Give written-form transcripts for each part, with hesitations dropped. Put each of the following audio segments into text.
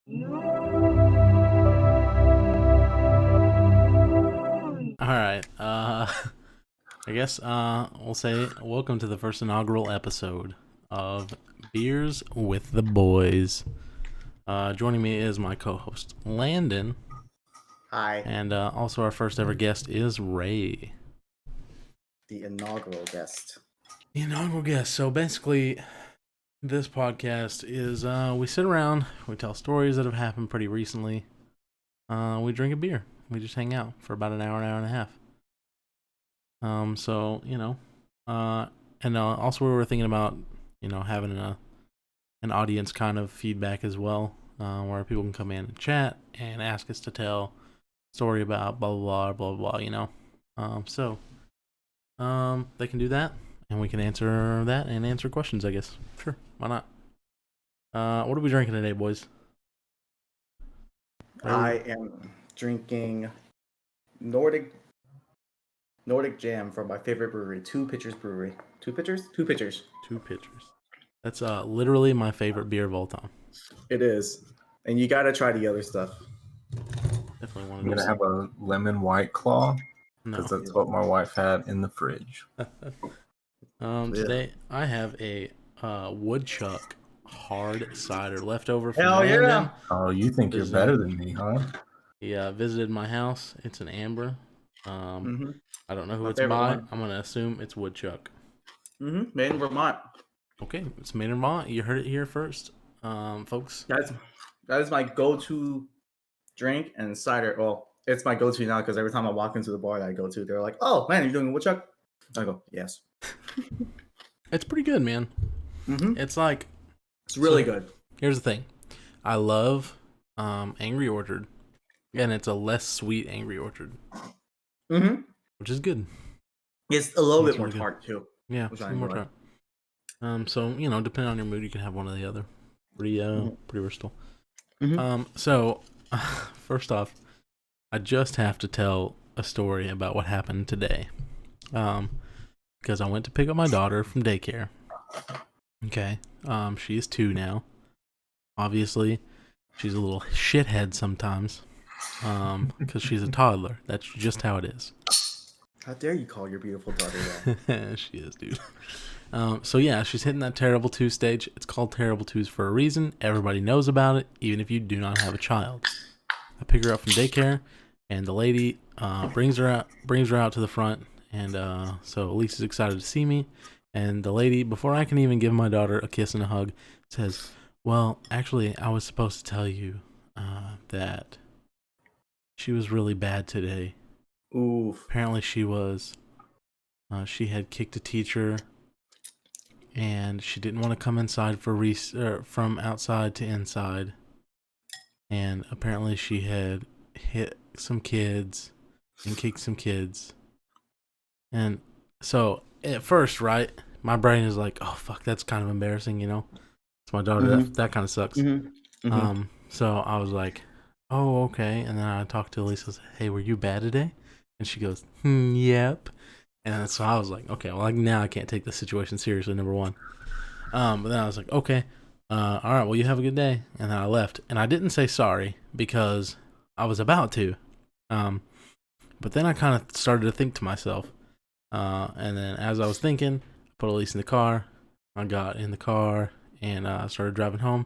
All right. I guess we'll say welcome to the first inaugural episode of Beers with the Boys. Joining me is my co-host Landon, Hi, and also our first ever guest is Ray. the inaugural guest. The inaugural guest. So basically, this podcast is we sit around, we tell stories that have happened pretty recently. We drink a beer. We just hang out for about an hour and a half. So and also we were thinking about having an audience kind of feedback as well, where people can come in and chat and ask us to tell a story about blah blah blah blah blah. So they can do that, and we can answer that and answer questions. I guess sure, why not? What are we drinking today, boys? I am drinking Nordic Jam from my favorite brewery, Two Pitchers Brewery. Two pitchers. Two pitchers. That's literally my favorite beer of all time. It is, and you gotta try the other stuff. Definitely one of I'm those. gonna have a lemon white claw because that's what my wife had in the fridge. Today I have a woodchuck hard cider leftover from Hell Landon. yeah! Oh, you think you're better than me, huh? He visited my house. It's an amber. I don't know who it's by. one. I'm gonna assume it's woodchuck. Made in Vermont. Okay, it's made in Vermont. You heard it here first, folks. That is my go-to drink and cider. Well, it's my go-to now because every time I walk into the bar that I go to, they're like, "Oh man, you're doing woodchuck?" I go, "Yes." It's pretty good, man. It's like it's really good. Here's the thing, I love Angry Orchard, and it's a less sweet Angry Orchard, which is good. It's a little bit more tart too. Yeah, it's a little more tart. So depending on your mood, you can have one or the other. Pretty versatile. So first off, I just have to tell a story about what happened today. Because I went to pick up my daughter from daycare. Okay. She is 2 now. Obviously, she's a little shithead sometimes. Because she's a toddler. That's just how it is. How dare you call your beautiful daughter that? She is, dude. So yeah, she's hitting that terrible 2 stage. It's called terrible 2s for a reason. Everybody knows about it, even if you do not have a child. I pick her up from daycare, and the lady brings her out to the front, and so Elise is excited to see me. And the lady, before I can even give my daughter a kiss and a hug, says, "Well, actually, I was supposed to tell you that she was really bad today. Oof. Apparently, she had kicked a teacher." And she didn't want to come inside from outside to inside. And apparently she had hit some kids and kicked some kids. And so at first, right, my brain is like, oh, fuck, that's kind of embarrassing, It's my daughter. That kind of sucks. So I was like, oh, okay. And then I talked to Elisa. I said, hey, were you bad today? And she goes, yep. And so I was like, okay, well, now I can't take this situation seriously, number one. But then I was like, okay, all right, well, you have a good day. And then I left. And I didn't say sorry because I was about to. But then I kind of started to think to myself. And then as I was thinking, I put Elise in the car. I got in the car and started driving home.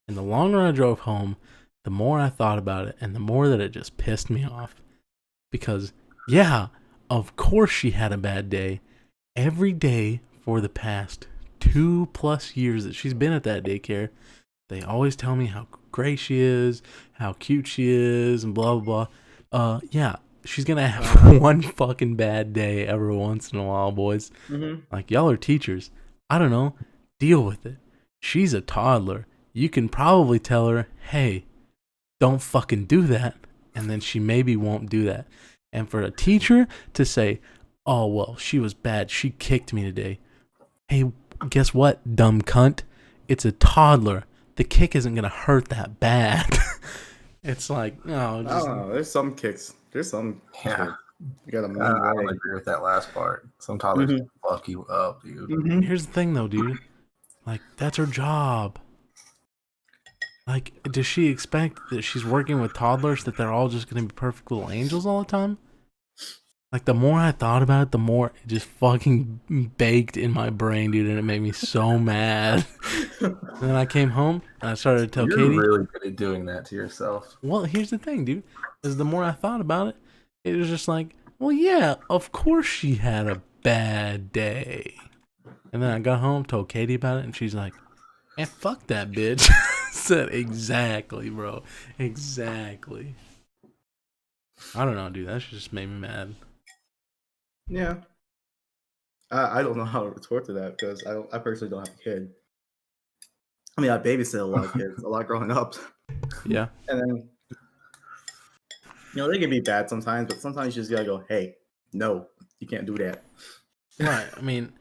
And the longer I drove home, the more I thought about it and the more that it just pissed me off. Because, yeah, of course she had a bad day. Every day for the past 2+ years that she's been at that daycare, they always tell me how great she is, how cute she is, and blah, blah, blah. Yeah, she's going to have one fucking bad day every once in a while, boys. Like, y'all are teachers. I don't know. Deal with it. She's a toddler. You can probably tell her, hey, don't fucking do that. And then she maybe won't do that. And for a teacher to say, oh, well, she was bad. She kicked me today. Hey, guess what, dumb cunt? It's a toddler. The kick isn't going to hurt that bad. It's like, no. I don't know. There's some kicks. There's some. Yeah. You got to move. I don't agree with that last part. Some toddlers fuck you up, dude. Here's the thing, though, dude. Like, that's her job. Like, does she expect that she's working with toddlers that they're all just gonna be perfect little angels all the time? Like, the more I thought about it, the more it just fucking baked in my brain, dude, and it made me so mad. And then I came home and I started to tell You're Katie. really good at doing that to yourself. Well, here's the thing, dude. Is the more I thought about it, it was just like, well, yeah, of course she had a bad day. And then I got home, told Katie about it, and she's like, man, fuck that bitch. Said exactly, bro. Exactly. I don't know, dude. That just made me mad. Yeah. I don't know how to retort to that because I personally don't have a kid. I mean, I babysit a lot of kids, a lot growing up. Yeah. And then, they can be bad sometimes, but sometimes you just gotta go, hey, no, you can't do that. Right. I mean,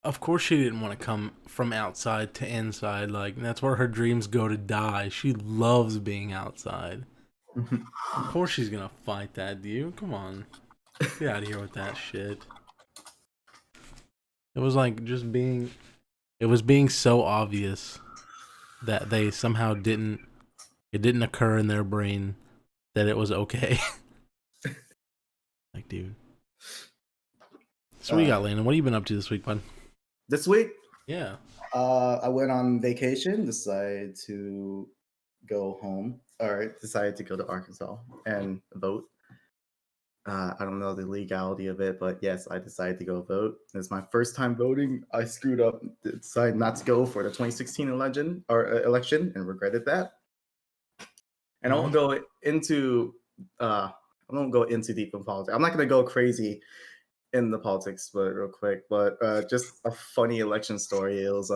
of course she didn't want to come from outside to inside. Like, that's where her dreams go to die. She loves being outside. Of course she's gonna fight that, dude. Come on. Get out of here with that shit. It was like just being... It was being so obvious that they somehow didn't... It didn't occur in their brain that it was okay. Like, dude. So what you got, Landon? What have you been up to this week, bud? This week, Yeah. I went on vacation, decided to go home, or decided to go to Arkansas and vote. I don't know the legality of it, but yes, I decided to go vote. It's my first time voting. I screwed up, decided not to go for the 2016 election and regretted that. And I won't go into deep in politics. I'm not going to go crazy in the politics, but real quick. But just a funny election story. It was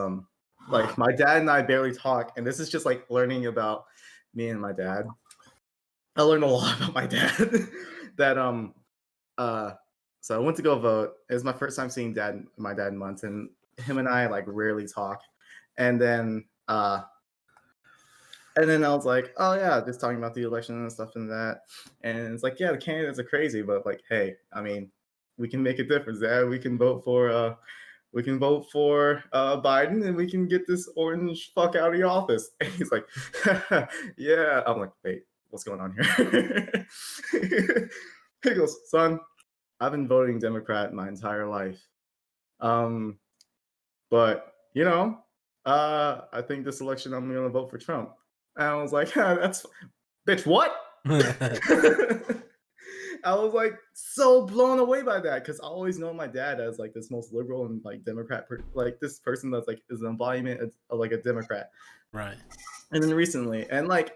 like my dad and I barely talk, and this is just like learning about me and my dad. I learned a lot about my dad. That so I went to go vote. It was my first time seeing my dad in months, and him and I like rarely talk. And then I was like, oh yeah, just talking about the election and stuff and that. And it's like, yeah, the candidates are crazy, but like, hey, I mean, we can make a difference. Yeah, we can vote for Biden, and we can get this orange fuck out of the office. And he's like, yeah. I'm like, wait, what's going on here? He goes, son, I've been voting Democrat my entire life. But I think this election I'm gonna vote for Trump. And I was like, that's bitch, what? I was like so blown away by that because I always know my dad as like this most liberal and like Democrat, like this person that's like is an embodiment of like a Democrat. Right. And then recently, and like,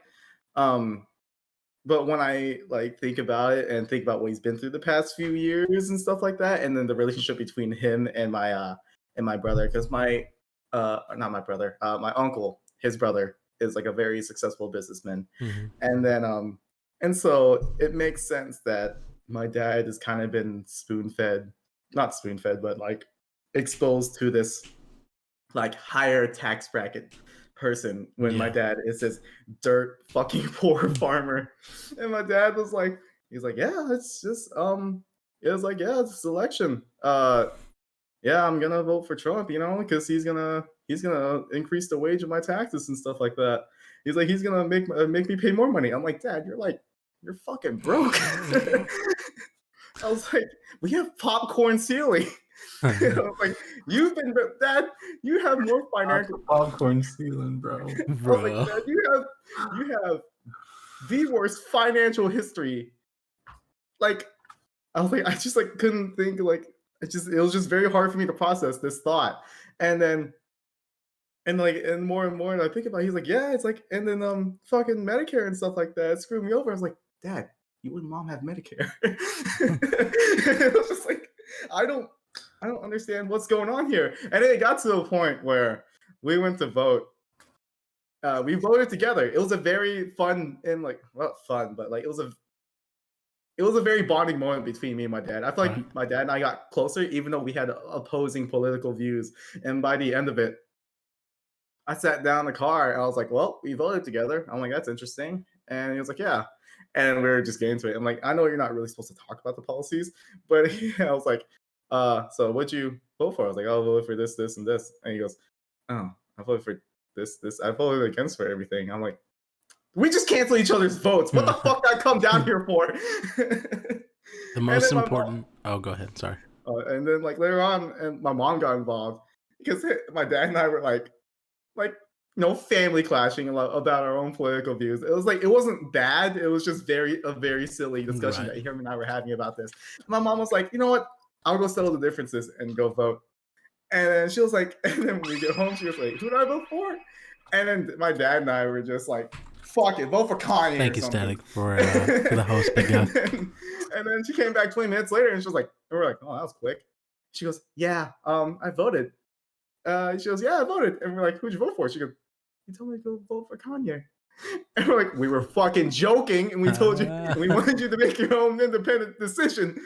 but when I like think about it and think about what he's been through the past few years and stuff like that, and then the relationship between him and my brother, because not my brother, my uncle, his brother is like a very successful businessman, and then and so it makes sense that my dad has kind of been not spoon fed, but like exposed to this like higher tax bracket person when my dad is this dirt fucking poor farmer. And my dad was like, he's like, yeah, it's just it was like, yeah, it's election. Yeah, I'm gonna vote for Trump, because he's gonna increase the wage of my taxes and stuff like that. He's like, he's gonna make me pay more money. I'm like, Dad, you're fucking broke. I was like, we have popcorn ceiling. I was like, Dad, you have more financial popcorn ceiling, bro. I was like, Dad, you have the worst financial history. Like, I was like, I just like couldn't think like it was just very hard for me to process this thought. And then and more and more and I think about it, he's like, yeah, it's like, and then fucking Medicare and stuff like that screwed me over. I was like, Dad, you and Mom have Medicare. It was just like, I don't understand what's going on here. And then it got to a point where we went to vote. We voted together. It was a very fun and like not fun, but like it was a very bonding moment between me and my dad. I feel like my dad and I got closer, even though we had opposing political views. And by the end of it, I sat down in the car and I was like, well, we voted together. I'm like, that's interesting. And he was like, yeah. And we were just getting to it. I'm like, I know you're not really supposed to talk about the policies, but I was like, so what'd you vote for? I was like, I'll vote for this, this, and this. And he goes, oh, I voted for this. I voted against for everything. I'm like, We just cancel each other's votes. What the fuck did I come down here for? The most important. Oh, go ahead. Sorry. And then like later on, and my mom got involved because my dad and I were like family clashing about our own political views. It was like it wasn't bad. It was just a very silly discussion that him and I were having about this. My mom was like, you know what? I'll go settle the differences and go vote. And then she was like, and then when we get home, she was like, who do I vote for? And then my dad and I were just like, fuck it, vote for Kanye. Thank you, Static, for the host, big guy. And then she came back 20 minutes later and she was like, and we're like, oh, that was quick. She goes, yeah, I voted. She goes, yeah, I voted. And we're like, who'd you vote for? She goes, you told me to go vote for Kanye. And we're like, we were fucking joking, and we told you, we wanted you to make your own independent decision.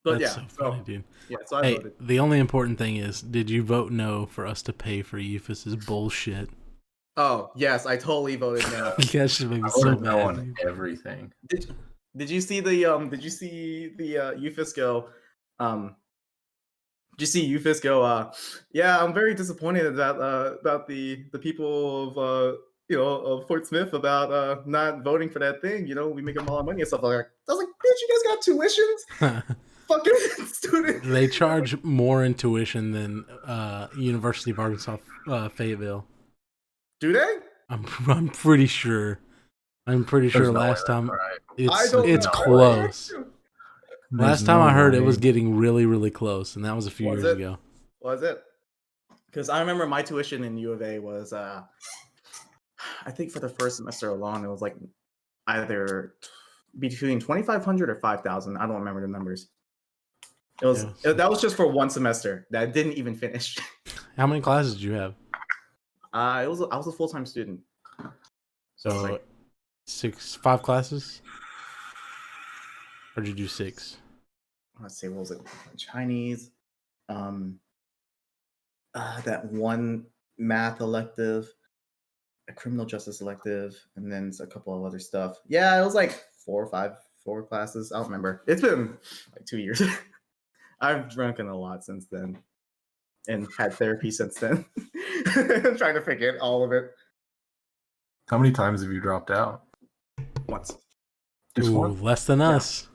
But that's so funny, dude. Yeah, so I voted. The only important thing is, did you vote no for us to pay for Euphis's bullshit? Oh yes, I totally voted no. You guys should make me so mad. No on everything. Did you see the Euphis go? Did you see Euphis go? Yeah, I'm very disappointed about the people of of Fort Smith about not voting for that thing. You know, we make them all our money and stuff like that. I was like, bitch, you guys got tuitions? Fucking student. They charge more in tuition than University of Arkansas Fayetteville. Do they? I'm pretty sure. I'm pretty sure last time it's close. Last time I heard it was getting really, really close, and that was a few years ago. Was it? Because I remember my tuition in U of A was, I think for the first semester alone, it was like either between 2,500 or 5,000. I don't remember the numbers. It was that was just for one semester that I didn't even finish. How many classes did you have? I was a full-time student. So like 5 classes? Or did you do 6? Let's see, what was it? Chinese, that one math elective, a criminal justice elective, and then a couple of other stuff. Yeah, it was like 4 classes. I don't remember. It's been like 2 years. I've drunken a lot since then and had therapy since then. I'm trying to forget all of it. How many times have you dropped out? Once. Just one? Less than us.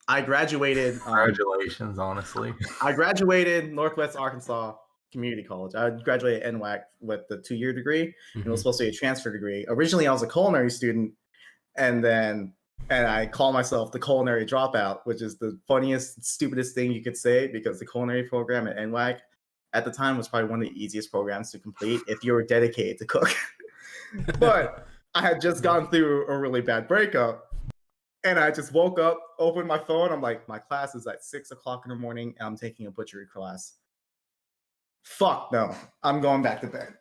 I graduated. Congratulations, honestly. I graduated Northwest Arkansas Community College. I graduated NWAC with the 2-year degree. And it was supposed to be a transfer degree. Originally, I was a culinary student, and I call myself the culinary dropout, which is the funniest, stupidest thing you could say, because the culinary program at NWAC at the time was probably one of the easiest programs to complete if you were dedicated to cook. But I had just gone through a really bad breakup, and I just woke up, opened my phone. I'm like, my class is at 6 o'clock in the morning, and I'm taking a butchery class. Fuck no, I'm going back to bed.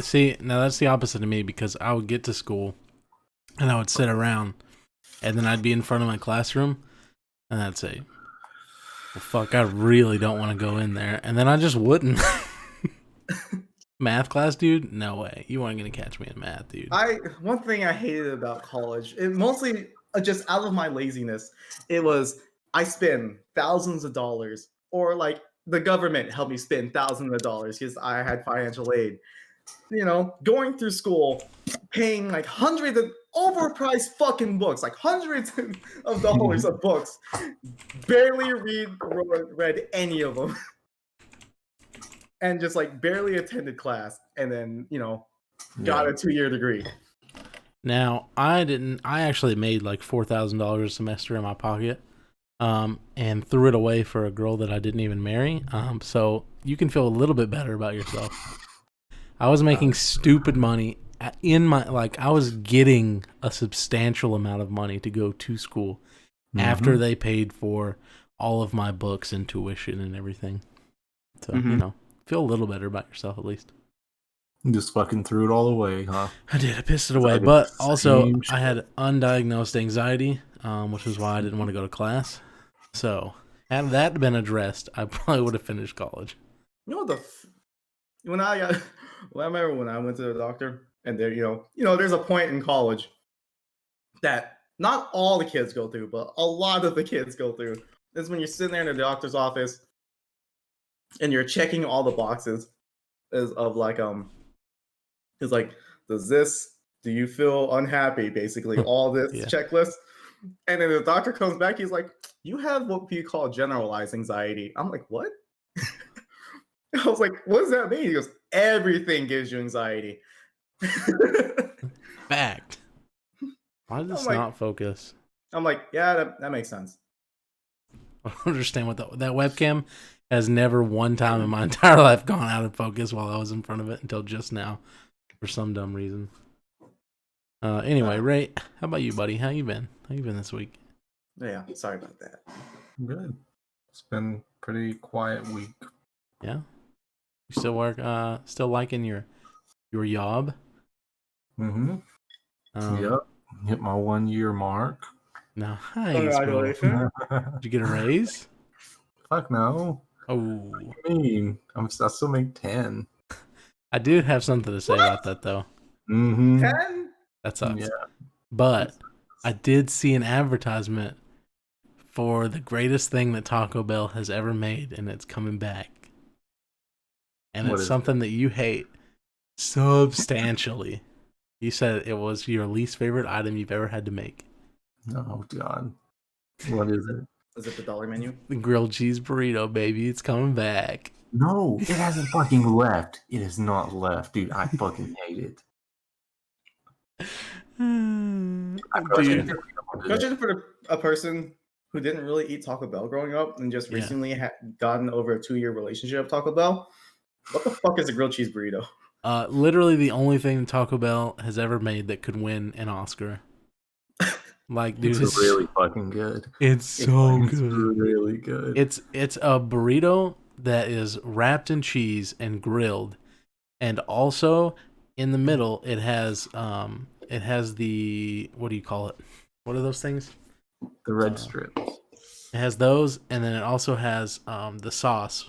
See, now that's the opposite of me, because I would get to school and I would sit around, and then I'd be in front of my classroom and I'd say, well, fuck, I really don't want to go in there. And then I just wouldn't. Math class, dude? No way. You weren't going to catch me in math, dude. One thing I hated about college, it mostly just out of my laziness, it was I spend thousands of dollars, or like the government helped me spend thousands of dollars because I had financial aid. You know, going through school, paying like hundreds of overpriced fucking books, like hundreds of dollars of books, barely read any of them, and just like barely attended class, and then got a 2-year degree. Now I actually made like $4,000 a semester in my pocket, and threw it away for a girl that I didn't even marry. So you can feel a little bit better about yourself. I was making stupid money I was getting a substantial amount of money to go to school after they paid for all of my books and tuition and everything. So, feel a little better about yourself at least. You just fucking threw it all away, huh? I did. I pissed it away. But also, I had undiagnosed anxiety, which is why I didn't want to go to class. So, had that been addressed, I probably would have finished college. You know what I remember when I went to the doctor, and there, there's a point in college that not all the kids go through, but a lot of the kids go through. Is when you're sitting there in the doctor's office, and you're checking all the boxes of like He's like, do you feel unhappy? Basically, all this checklist. And then the doctor comes back. He's like, you have what we call generalized anxiety. I'm like, what? I was like, what does that mean? He goes, everything gives you anxiety. Fact. Why does this not focus? I'm like, yeah, that makes sense. I don't understand what that webcam has never one time in my entire life gone out of focus while I was in front of it until just now for some dumb reason. Anyway, Ray, how about you, buddy? How you been? How you been this week? Yeah, sorry about that. Good. It's been a pretty quiet week. Yeah. You still still liking your job? Mm-hmm. Yep. Hit my 1 year mark. Nice. Congratulations. Did you get a raise? Fuck no. Oh. What do you mean? I still make 10. I do have something to say about that though. Mm-hmm. 10? That sucks. Yeah. But I did see an advertisement for the greatest thing that Taco Bell has ever made, and it's coming back. And it's something that you hate substantially. You said it was your least favorite item you've ever had to make. Oh, God. What is it? Is it the dollar menu? The grilled cheese burrito, baby. It's coming back. No, it hasn't fucking left. It has not left, dude. I fucking hate it. Question for a person who didn't really eat Taco Bell growing up and just recently had gotten over a 2-year relationship with Taco Bell. What the fuck is a grilled cheese burrito? Literally the only thing Taco Bell has ever made that could win an Oscar. Like, dude, it's really fucking good. It's so good. Really good. It's a burrito that is wrapped in cheese and grilled, and also in the middle it has the, what do you call it? What are those things? The red strips. It has those, and then it also has the sauce.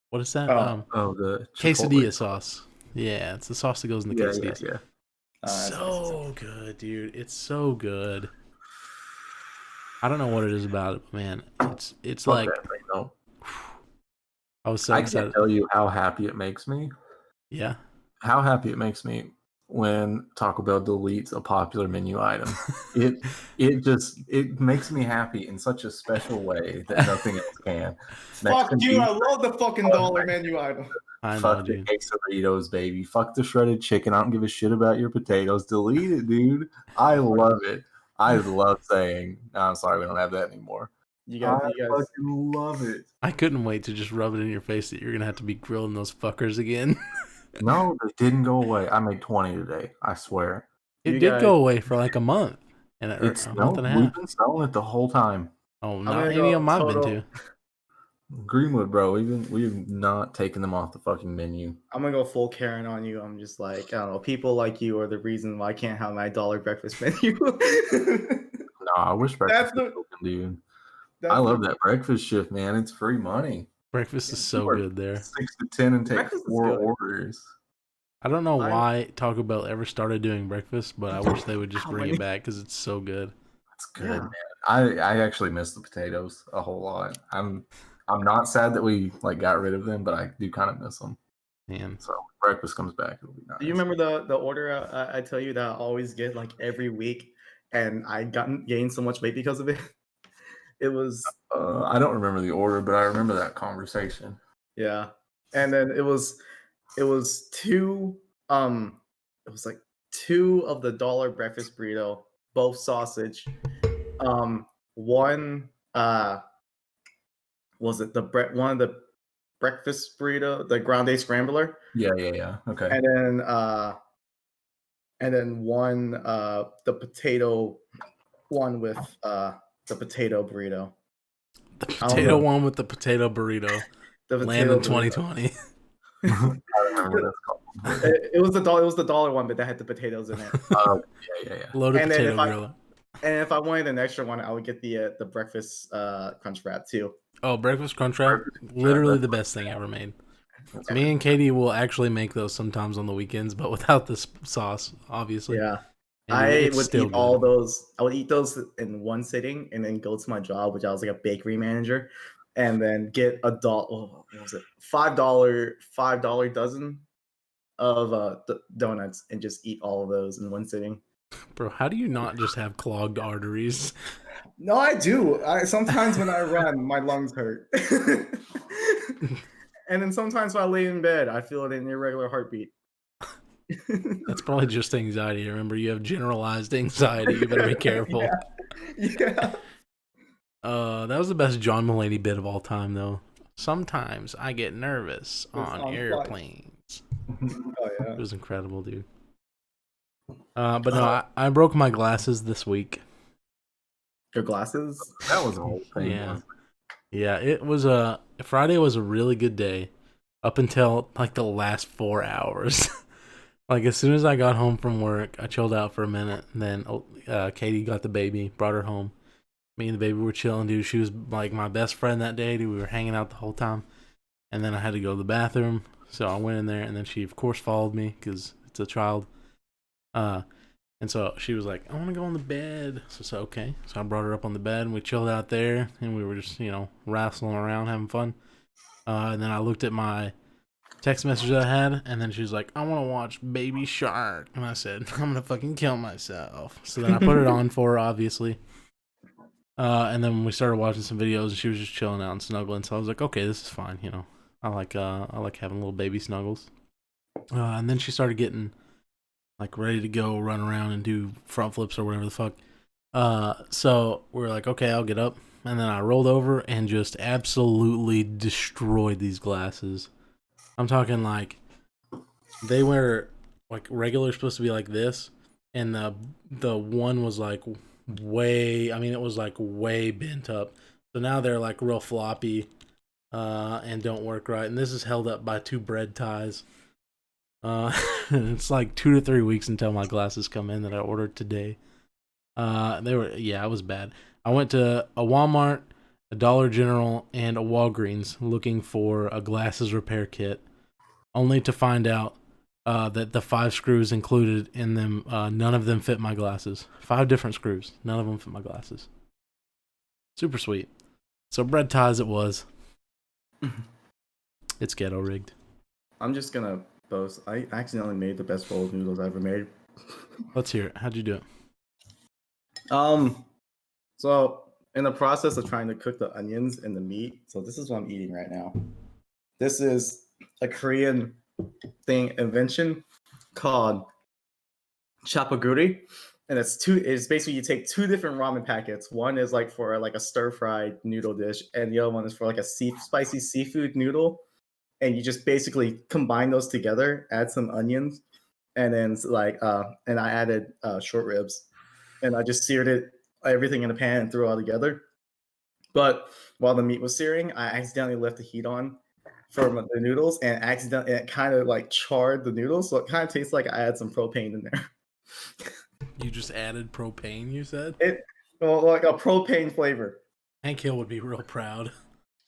What is that? The quesadilla sauce. Yeah, it's the sauce that goes in the quesadillas. Yeah. So good, dude. It's so good. I don't know what it is about it, but man, it's like I was so excited. I can't tell you how happy it makes me. Yeah. How happy it makes me when Taco Bell deletes a popular menu item. It makes me happy in such a special way that nothing else can. Fuck you, I love the fucking dollar menu item. Fuck the quesadillas, baby. Fuck the shredded chicken. I don't give a shit about your potatoes. Delete it, dude. I love it. I love saying, no, I'm sorry, we don't have that anymore. You guys fucking love it. I couldn't wait to just rub it in your face that you're going to have to be grilling those fuckers again. No, they didn't go away. I made 20 today. I swear. It did go away for like a month. And a month and a half. We've been selling it the whole time. Oh, not any of them I've been to. Greenwood, bro, we've not taken them off the fucking menu. I'm gonna go full Karen on you. I'm just like, I don't know, people like you are the reason why I can't have my dollar breakfast menu. No, I wish breakfast was open, dude. I love that breakfast shift, man. It's free money. Breakfast is so good there. 6 to 10 and take 4 orders. I don't know why Taco Bell ever started doing breakfast, but I wish they would just bring it back because it's so good. It's good, man. I actually miss the potatoes a whole lot. I'm not sad that we got rid of them, but I do kind of miss them. Man. So breakfast comes back, it'll be nice. Do you remember the order I tell you that I always get every week, and I gained so much weight because of it? It was I don't remember the order, but I remember that conversation. Yeah, and then it was two two of the dollar breakfast burrito, both sausage. One was it one of the breakfast burrito, the grande scrambler? Yeah. Okay. And then one the potato one with the potato burrito. The potato one with the potato burrito. Land in 2020. I don't remember what that's called. It was the dollar one, but that had the potatoes in it. Oh, yeah. Loaded potato burrito. And if I wanted an extra one, I would get the breakfast crunch wrap too. Oh, breakfast crunch wrap, literally the best thing ever made. Me and Katie will actually make those sometimes on the weekends, but without the sauce, obviously. Yeah. I would eat all those. I would eat those in one sitting, and then go to my job, which I was like a bakery manager, and then get what was it? $5 dozen of donuts and just eat all of those in one sitting. Bro, how do you not just have clogged arteries? No, I do. Sometimes when I run, my lungs hurt. And then sometimes when I lay in bed, I feel an irregular heartbeat. That's probably just anxiety. Remember, you have generalized anxiety. You better be careful. Yeah. That was the best John Mulaney bit of all time, though. Sometimes I get nervous on airplanes. Oh yeah. It was incredible, dude. But no, I broke my glasses this week. Your glasses? That was a whole thing. Yeah. wasn't Yeah, it was Friday was a really good day up until like the last 4 hours. Like as soon as I got home from work, I chilled out for a minute, and then Katie got the baby, brought her home. Me and the baby were chilling, dude. She was like my best friend that day, dude. We were hanging out the whole time. And then I had to go to the bathroom, so I went in there, and then she of course followed me because it's a child. And so she was like, I want to go on the bed. So okay. So I brought her up on the bed, and we chilled out there, and we were just, wrestling around, having fun. And then I looked at my text message that I had, and then she was like, I want to watch Baby Shark. And I said, I'm going to fucking kill myself. So then I put it on for her, obviously. And then we started watching some videos, and she was just chilling out and snuggling. So I was like, okay, this is fine, I like having little baby snuggles. And then she started getting like ready to go run around and do front flips or whatever the fuck. So we were like, okay, I'll get up. And then I rolled over and just absolutely destroyed these glasses. I'm talking like they were like regular supposed to be like this, and the one was like it was like way bent up. So now they're like real floppy and don't work right. And this is held up by 2 bread ties. It's like 2 to 3 weeks until my glasses come in that I ordered today. It was bad. I went to a Walmart, a Dollar General, and a Walgreens looking for a glasses repair kit, only to find out that the 5 screws included in them, none of them fit my glasses. 5 different screws, none of them fit my glasses. Super sweet. So bread ties it was. It's ghetto rigged. I'm just gonna boast. I accidentally made the best bowl of noodles I ever made. Let's hear it. How'd you do it? So in the process of trying to cook the onions and the meat, so this is what I'm eating right now. This is a Korean invention called chapaguri, and it's basically you take 2 different ramen packets. One is like for like a stir-fried noodle dish, and the other one is for like a spicy seafood noodle. And you just basically combine those together, add some onions, and then and I added short ribs, and I just seared everything in a pan and threw it all together. But while the meat was searing, I accidentally left the heat on for the noodles, and it kind of like charred the noodles, so it kind of tastes like I had some propane in there. You just added propane, you said? Like a propane flavor. Hank Hill would be real proud.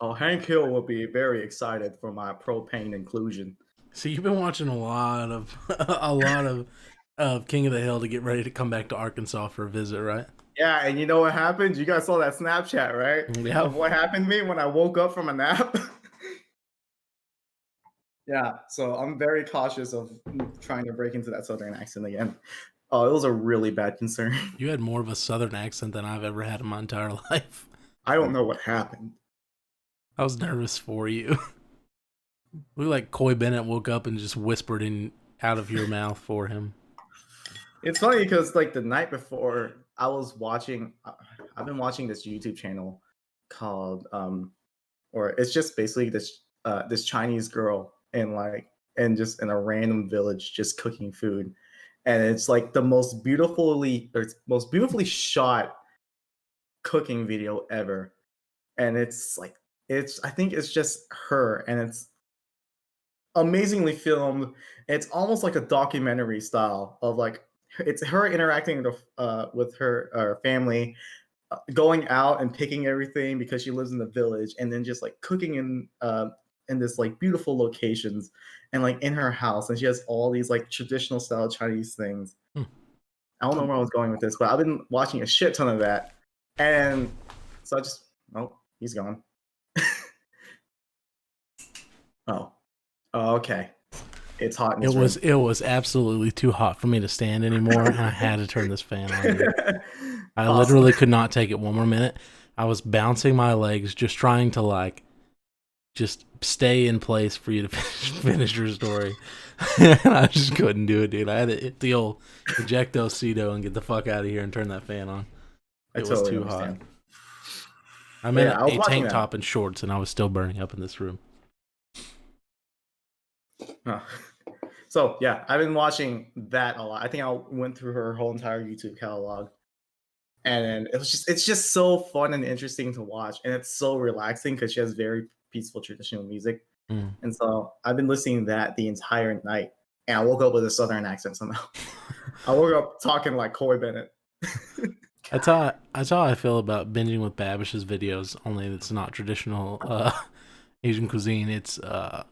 Oh, Hank Hill will be very excited for my propane inclusion. So you've been watching a lot of King of the Hill to get ready to come back to Arkansas for a visit, right? Yeah, and you know what happened? You guys saw that Snapchat, right? Yeah. Of what happened to me when I woke up from a nap. Yeah, so I'm very cautious of trying to break into that Southern accent again. Oh, it was a really bad concern. You had more of a Southern accent than I've ever had in my entire life. I don't know what happened. I was nervous for you. Looked like Coy Bennett woke up and just whispered in out of your mouth for him. It's funny because like the night before, I've been watching this YouTube channel called or it's just basically this Chinese girl just in a random village just cooking food, and it's like the most beautifully shot cooking video ever, and I think it's just her, and it's amazingly filmed. It's almost like a documentary style of like it's her interacting with her family, going out and picking everything because she lives in the village, and then just like cooking in this like beautiful locations and like in her house, and she has all these like traditional style Chinese things. I don't know where I was going with this, but I've been watching a shit ton of that, and so he's gone. Oh, okay. It's hot in It this room. was absolutely too hot for me to stand anymore, and I had to turn this fan on. Dude. I Awesome. literally could not take it one more minute. I was bouncing my legs, just trying to like, just stay in place for you to finish your story. And I just couldn't do it, dude. I had to hit the old ejecto-cedo and get the fuck out of here and turn that fan on. It was too hot. I'm in I was a watching tank that. top and shorts, and I was still burning up in this room. Oh. So yeah, I've been watching that a lot. I think I went through her whole entire YouTube catalog, and it's just so fun and interesting to watch, and it's so relaxing because she has very peaceful traditional music, and so I've been listening to that the entire night, and I woke up with a southern accent somehow. I woke up talking like Corey Bennett. That's how I feel about binging with Babish's videos. Only it's not traditional Asian cuisine. It's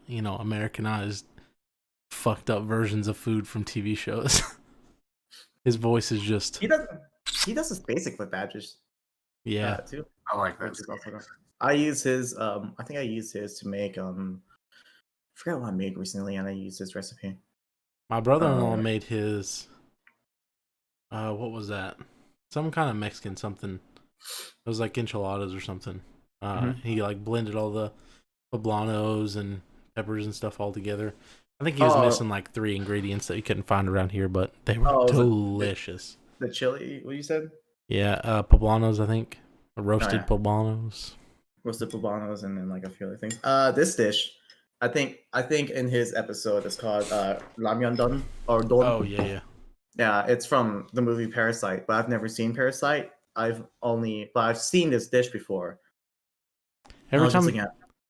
Americanized, fucked up versions of food from TV shows. His voice is just He does this basic with Badgers. Yeah. Too. I like that. I use his I think I used his to make I forgot what I made recently, and I used his recipe. My brother-in-law made his what was that? Some kind of Mexican something. It was like enchiladas or something. He like blended all the poblanos and peppers and stuff all together. I think he was missing like 3 ingredients that you couldn't find around here, but they were delicious. The chili, what you said? Yeah, poblanos, I think. Roasted poblanos. Roasted poblanos, and then like a few other things. This dish, I think in his episode it's called ramyeon don or don. Oh yeah. Yeah, it's from the movie Parasite, but I've never seen Parasite. I've seen this dish before. Every time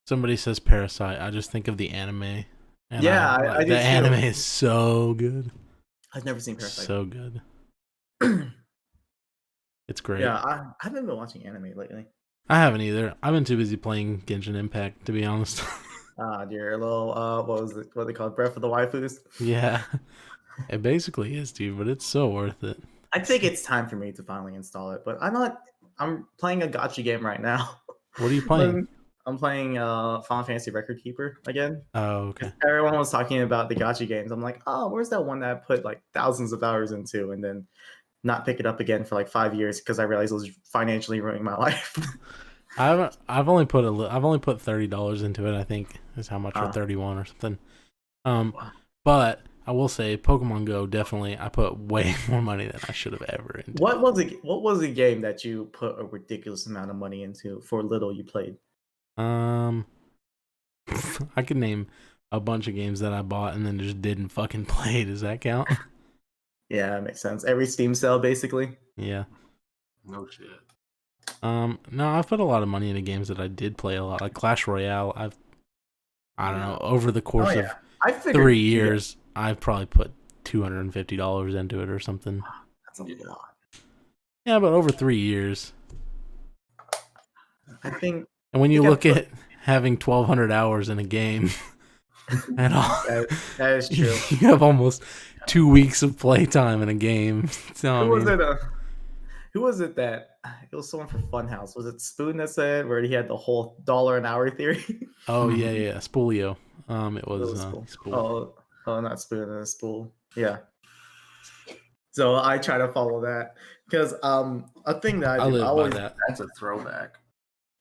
somebody says Parasite, I just think of the anime. And I do the too. anime is so good. I've never seen Parasite. So good. It's great. Yeah, I haven't been watching anime lately. I haven't either. I've been too busy playing Genshin Impact, to be honest. Your little what they call Breath of the Waifus? Yeah. It basically is, dude, but it's so worth it. I think it's time for me to finally install it, but I'm playing a gacha game right now. What are you playing? I'm playing Final Fantasy Record Keeper again. Oh, okay. Everyone was talking about the gacha games. I'm like, oh, where's that one that I put like thousands of hours into and then not pick it up again for like 5 years because I realized it was financially ruining my life. I've only put $30 into it, I think, is how much, or 31 or something. But I will say Pokemon Go, definitely I put way more money than I should have ever into. What was the game that you put a ridiculous amount of money into for little you played? I could name a bunch of games that I bought and then just didn't fucking play. Does that count? Yeah, that makes sense. Every Steam sale, basically. Yeah. No shit. No, I've put a lot of money into games that I did play a lot, like Clash Royale. I don't know, over the course of 3 years, I've probably put $250 into it or something. That's a lot. Yeah, but over 3 years. I think. And when you look at having 1,200 hours in a game, at all, that is true. You have almost 2 weeks of playtime in a game. So, Who was it that it was someone from Funhouse? Was it Spoon that said where he had the whole $1 an hour theory? Oh yeah, Spoolio. It was Spool. Oh, not Spoon, Spool. Yeah. So I try to follow that because a thing that I do, live by that. That's a throwback.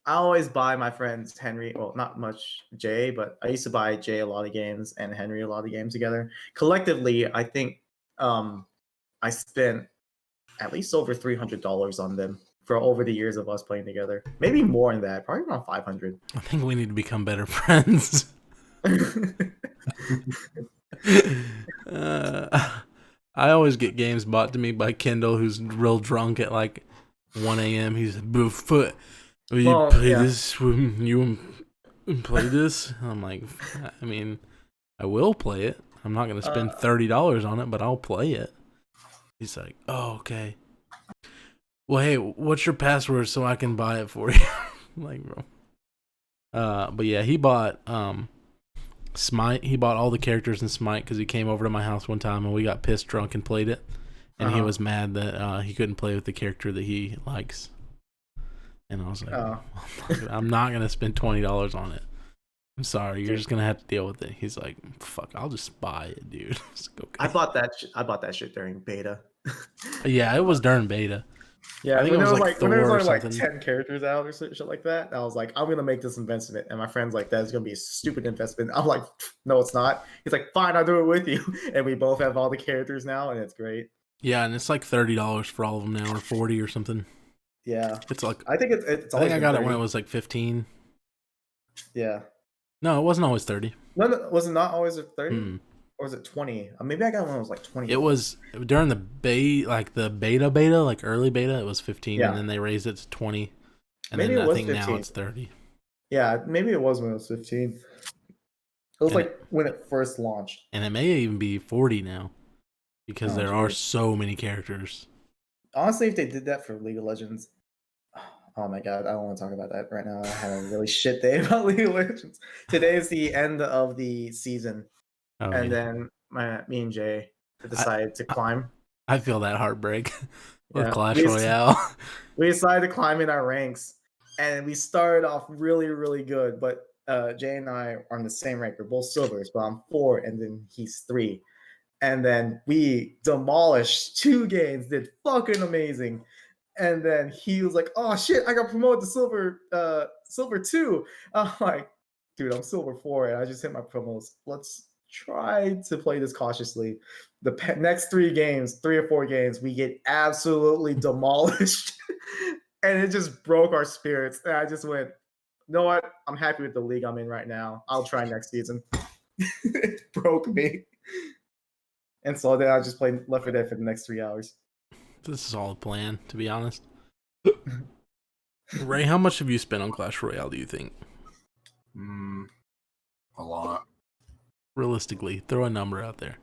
I always buy my friends Henry, well, not much Jay, but I used to buy Jay a lot of games and Henry a lot of games together. Collectively, I think I spent at least over $300 on them for over the years of us playing together. Maybe more than that, probably around 500. I think we need to become better friends. I always get games bought to me by Kendall, who's real drunk at like 1 a.m. He's like, "Bigfoot, will you play this? You play this?" I'm like, I mean, I will play it. I'm not going to spend $30 on it, but I'll play it. He's like, "Oh, okay. Well, hey, what's your password so I can buy it for you?" I'm like, bro. But yeah, he bought Smite. He bought all the characters in Smite because he came over to my house one time and we got pissed drunk and played it. And he was mad that he couldn't play with the character that he likes. And I was like, I'm not going to spend $20 on it. I'm sorry, you're just gonna have to deal with it. He's like, fuck, I'll just buy it, dude. It's okay. I bought that. I bought that shit during beta. Yeah, it was during beta. Yeah, I think when it there was was like when there was Thor or only like something. 10 characters out or shit like that, I was like, I'm gonna make this investment. And my friend's like, that's gonna be a stupid investment. I'm like, no, it's not. He's like, fine, I'll do it with you. And we both have all the characters now, and it's great. Yeah, and it's like $30 for all of them now, or 40 or something. Yeah, It's like I think it's I always think I been got it when 30. it was like 15. Yeah, No, it wasn't always 30. no, was it not always at 30? Hmm. Or was it 20? Maybe I got one that was like 20. It was during the beta, like early beta. It was 15, Yeah. and then they raised it to 20, and Maybe then it I was think now 15. it's 30. Yeah, maybe it was when it was 15. It was And like when it first launched. And it may even be 40 now, because Oh, there are geez. so many characters. Honestly, if they did that for League of Legends, oh my god, I don't want to talk about that right now. I had a really shit day about League of Legends. Today is the end of the season, Oh, and yeah. then me and Jay decided to climb. I feel that heartbreak with Yeah, Clash Royale. we decided to climb in our ranks, and we started off really, really good. But Jay and I are on the same rank. We're both silvers, but I'm 4, and then he's 3. And then we demolished 2 games, did fucking amazing. And then he was like, "Oh shit, I got promoted to silver 2." I'm like, "Dude, I'm silver 4, and I just hit my promos. Let's try to play this cautiously." The next 3 games, 3 or 4 games, we get absolutely demolished, and it just broke our spirits. And I just went, "You know what? I'm happy with the league I'm in right now. I'll try next season." It broke me. And so then I just played Left 4 Dead for the next 3 hours. This is all a plan, to be honest. Ray, how much have you spent on Clash Royale, do you think? A lot. Realistically, throw a number out there.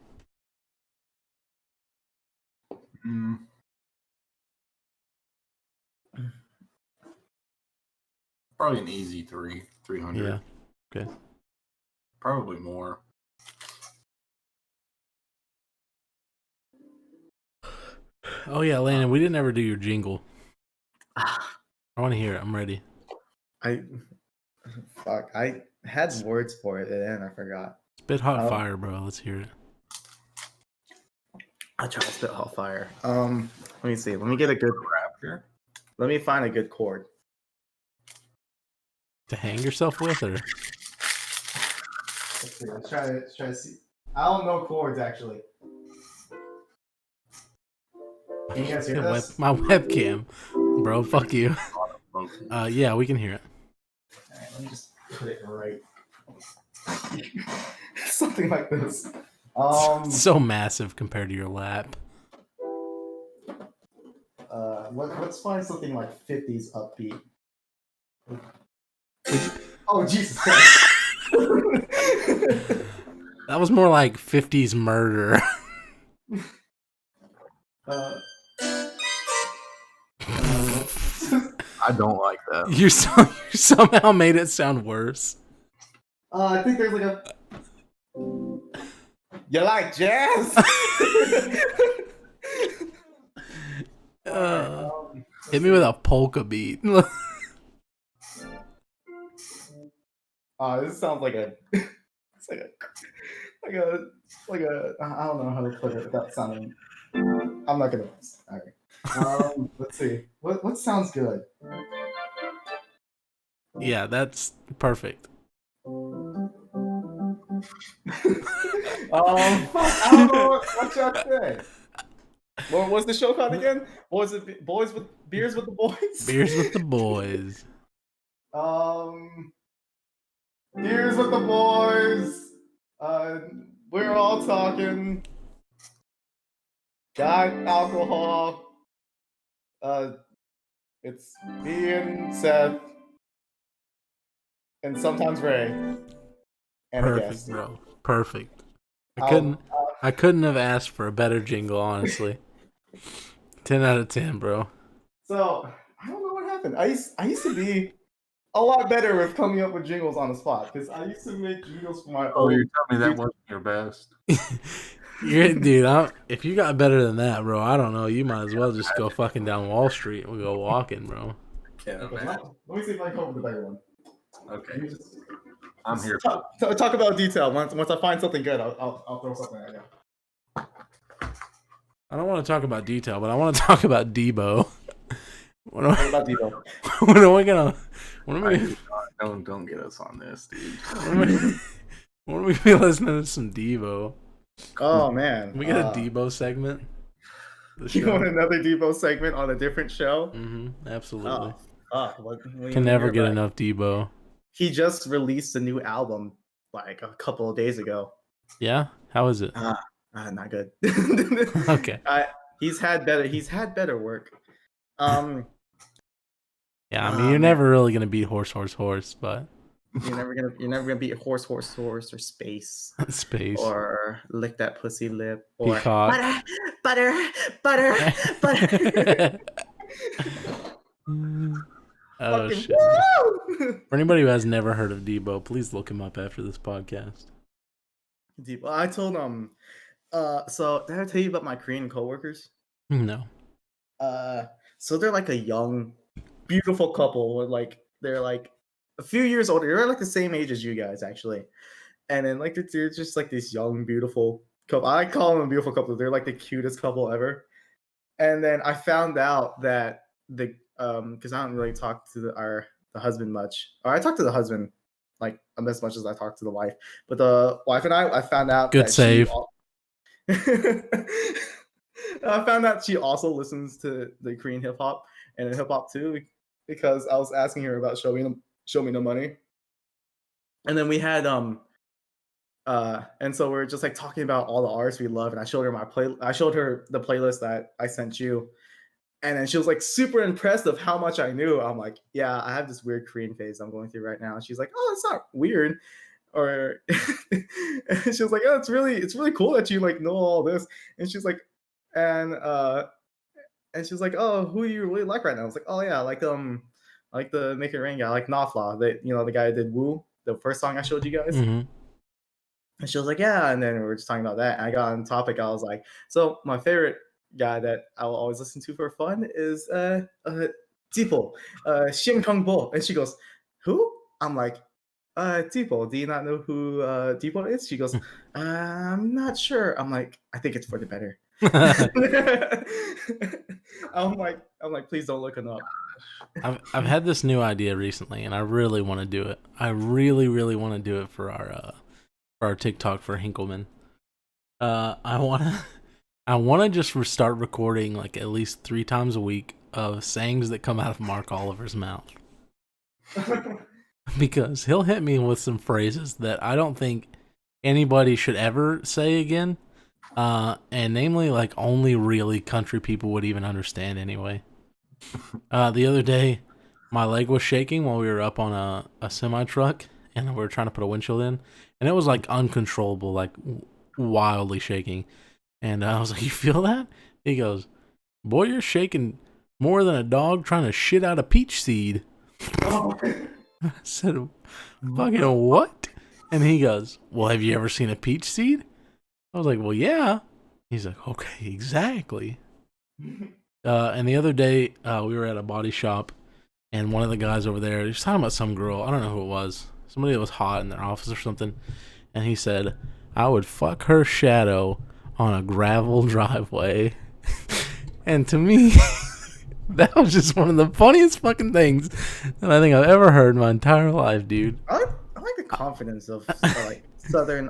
Probably an easy 300. Yeah. Okay. Probably more. Oh yeah, Landon, we didn't ever do your jingle. I want to hear it. I'm ready. I had words for it and then I forgot. Spit hot fire, bro. Let's hear it. I'll try to spit hot fire. Let me see. Let me get a good Rap here. Let me find a good chord. To hang yourself with, or Let's see. Let's try to see. I don't know chords actually. Can you guys hear this? My webcam, bro. Fuck you. Yeah, we can hear it. All right, let me just put it right. Something like this. So massive compared to your lap. Let's find something like 50s upbeat. Oh Jesus Christ! That was more like 50s murder. I don't like that. You somehow made it sound worse. I think there's like a. You like jazz? Hit me with a polka beat. This sounds like a. It's like a. I don't know how to put it without sounding. I'm not gonna. All right. Let's see. What sounds good? Yeah, that's perfect. I don't know what y'all say. What was the show called again? Boys with beers with the boys. Beers with the boys. Beers with the boys. We're all talking. Got alcohol. It's me and Seth, and sometimes Ray. And a Perfect, guest. bro. Perfect. I couldn't have asked for a better jingle, honestly. 10 out of 10, bro. So I don't know what happened. I used to be a lot better with coming up with jingles on the spot because I used to make jingles for my Oh, own. you're telling me that wasn't your best? Dude, if you got better than that, bro, I don't know. You might as well just go fucking down Wall Street and go walking, bro. Yeah, Okay, let me see if I can come up with a better one. Okay. I'm here for Talk about detail. Once I find something good, I'll throw something at you. I don't want to talk about detail, but I want to talk about Debo. What about Debo? When are we gonna? When are we? Don't get us on this, dude. When are we be listening to some Debo? Oh man, Can we get a Debo segment? You want another Debo segment on a different show? Absolutely. What Can never get enough Debo. He just released a new album like a couple of days ago. Yeah, how is it? Not good. Okay. He's had better work. Yeah, I mean, you're never really gonna beat horse, but you're never gonna beat horse, or space, or lick that pussy lip, or Peacock. butter. Oh shit! For anybody who has never heard of Debo, please look him up after this podcast. Debo, I told him. So did I tell you about my Korean coworkers? No. So they're like a young, beautiful couple. They're like a few years older. They're like the same age as you guys, actually. And then like they're just like this young, beautiful couple. I call them a beautiful couple. They're like the cutest couple ever. And then I found out that because I don't really talk to the husband much. Or I talk to the husband like as much as I talk to the wife. But the wife and I found out good save. I found out she also listens to the Korean hip hop and hip hop too, because I was asking her about Show Me No Money, and then we had and so we are just like talking about all the artists we love, and I showed her the playlist that I sent you, and then she was like super impressed of how much I knew. I'm like, yeah, I have this weird Korean phase I'm going through right now. And she's like, oh, it's not weird. Or she was like, oh, it's really cool that you like know all this. And she's like, and she was like, oh, who do you really like right now? I was like, oh yeah, I like the Make It Rain guy, I like Nafla, the guy that did Woo, the first song I showed you guys. Mm-hmm. And she was like, yeah, and then we were just talking about that. And I got on topic. I was like, so my favorite guy that I will always listen to for fun is Tipo, Shin Kang Bo. And she goes, who? I'm like, Tipo, do you not know who Tipo is? She goes, I'm not sure. I'm like, I think it's for the better. I'm like, please don't look him up. I've had this new idea recently, and I really want to do it. I really, really want to do it for our TikTok for Hinklemen. I wanna just start recording like at least 3 times a week of sayings that come out of Mark Oliver's mouth. Because he'll hit me with some phrases that I don't think anybody should ever say again. And namely, like, only really country people would even understand anyway. The other day, my leg was shaking while we were up on a semi-truck, and we were trying to put a windshield in, and it was, like, uncontrollable, like, wildly shaking. And I was like, you feel that? He goes, boy, you're shaking more than a dog trying to shit out a peach seed. I said, fucking what? And he goes, well, have you ever seen a peach seed? I was like, well, yeah. He's like, okay, exactly. And the other day, we were at a body shop, and one of the guys over there, he was talking about some girl. I don't know who it was. Somebody that was hot in their office or something. And he said, I would fuck her shadow on a gravel driveway. And to me, that was just one of the funniest fucking things that I think I've ever heard in my entire life, dude. I like the confidence of like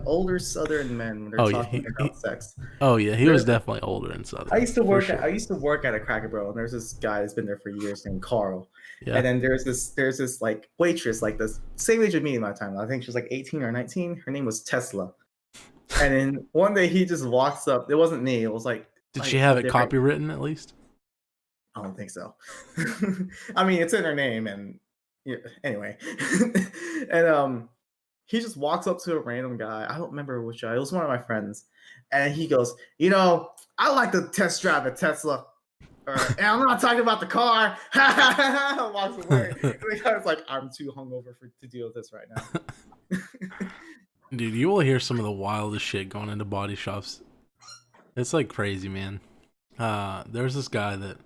older Southern men when they're talking about sex. Oh yeah, he was definitely older and Southern. I used to work at a Cracker Barrel, and there's this guy that's been there for years named Carl. Yeah. And then there's this like waitress, like the same age as me in my time. I think she was like 18 or 19. Her name was Tesla. And then one day he just walks up. It wasn't me. It was like. Did she have it copywritten at least? I don't think so. I mean, it's in her name, and yeah, anyway. And he just walks up to a random guy. I don't remember which guy. It was one of my friends, and he goes, I like to test drive a Tesla. And I'm not talking about the car. Walks away. And the guy's like, I'm too hungover to deal with this right now. Dude, you will hear some of the wildest shit going into body shops. It's like crazy, man. There's this guy that,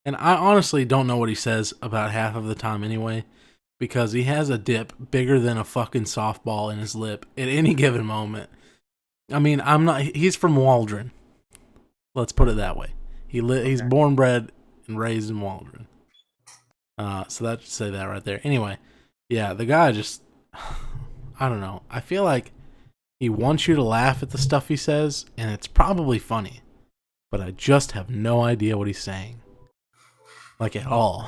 and I honestly don't know what he says about half of the time anyway, because he has a dip bigger than a fucking softball in his lip at any given moment. I mean, he's from Waldron. Let's put it that way. He's born, bred, and raised in Waldron. So that should say that right there. Anyway, yeah, the guy just, I don't know. I feel like he wants you to laugh at the stuff he says, and it's probably funny, but I just have no idea what he's saying. Like, at all.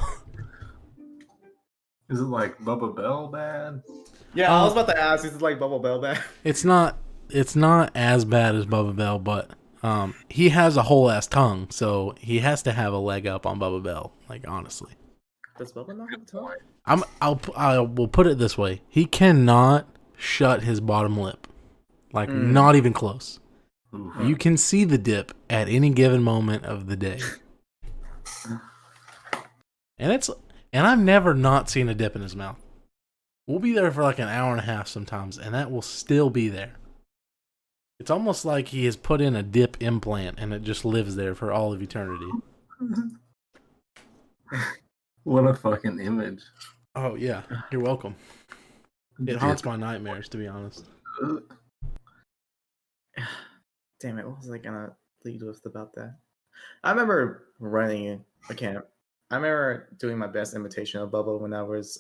Is it like Bubba Bell bad? Yeah, I was about to ask, is it like Bubble Bell bad? It's not as bad as Bubba Bell, but he has a whole ass tongue, so he has to have a leg up on Bubba Bell. Like, honestly, Does Bubba not have a tongue? I will put it this way: he cannot shut his bottom lip, like not even close. You can see the dip at any given moment of the day, and I've never not seen a dip in his mouth. We'll be there for like an hour and a half sometimes, and that will still be there. It's almost like he has put in a dip implant, and it just lives there for all of eternity. What a fucking image. Oh, yeah. You're welcome. It haunts my nightmares, to be honest. Damn it, what was I gonna lead with about that? I remember running a camp. I remember doing my best imitation of Bubba when I was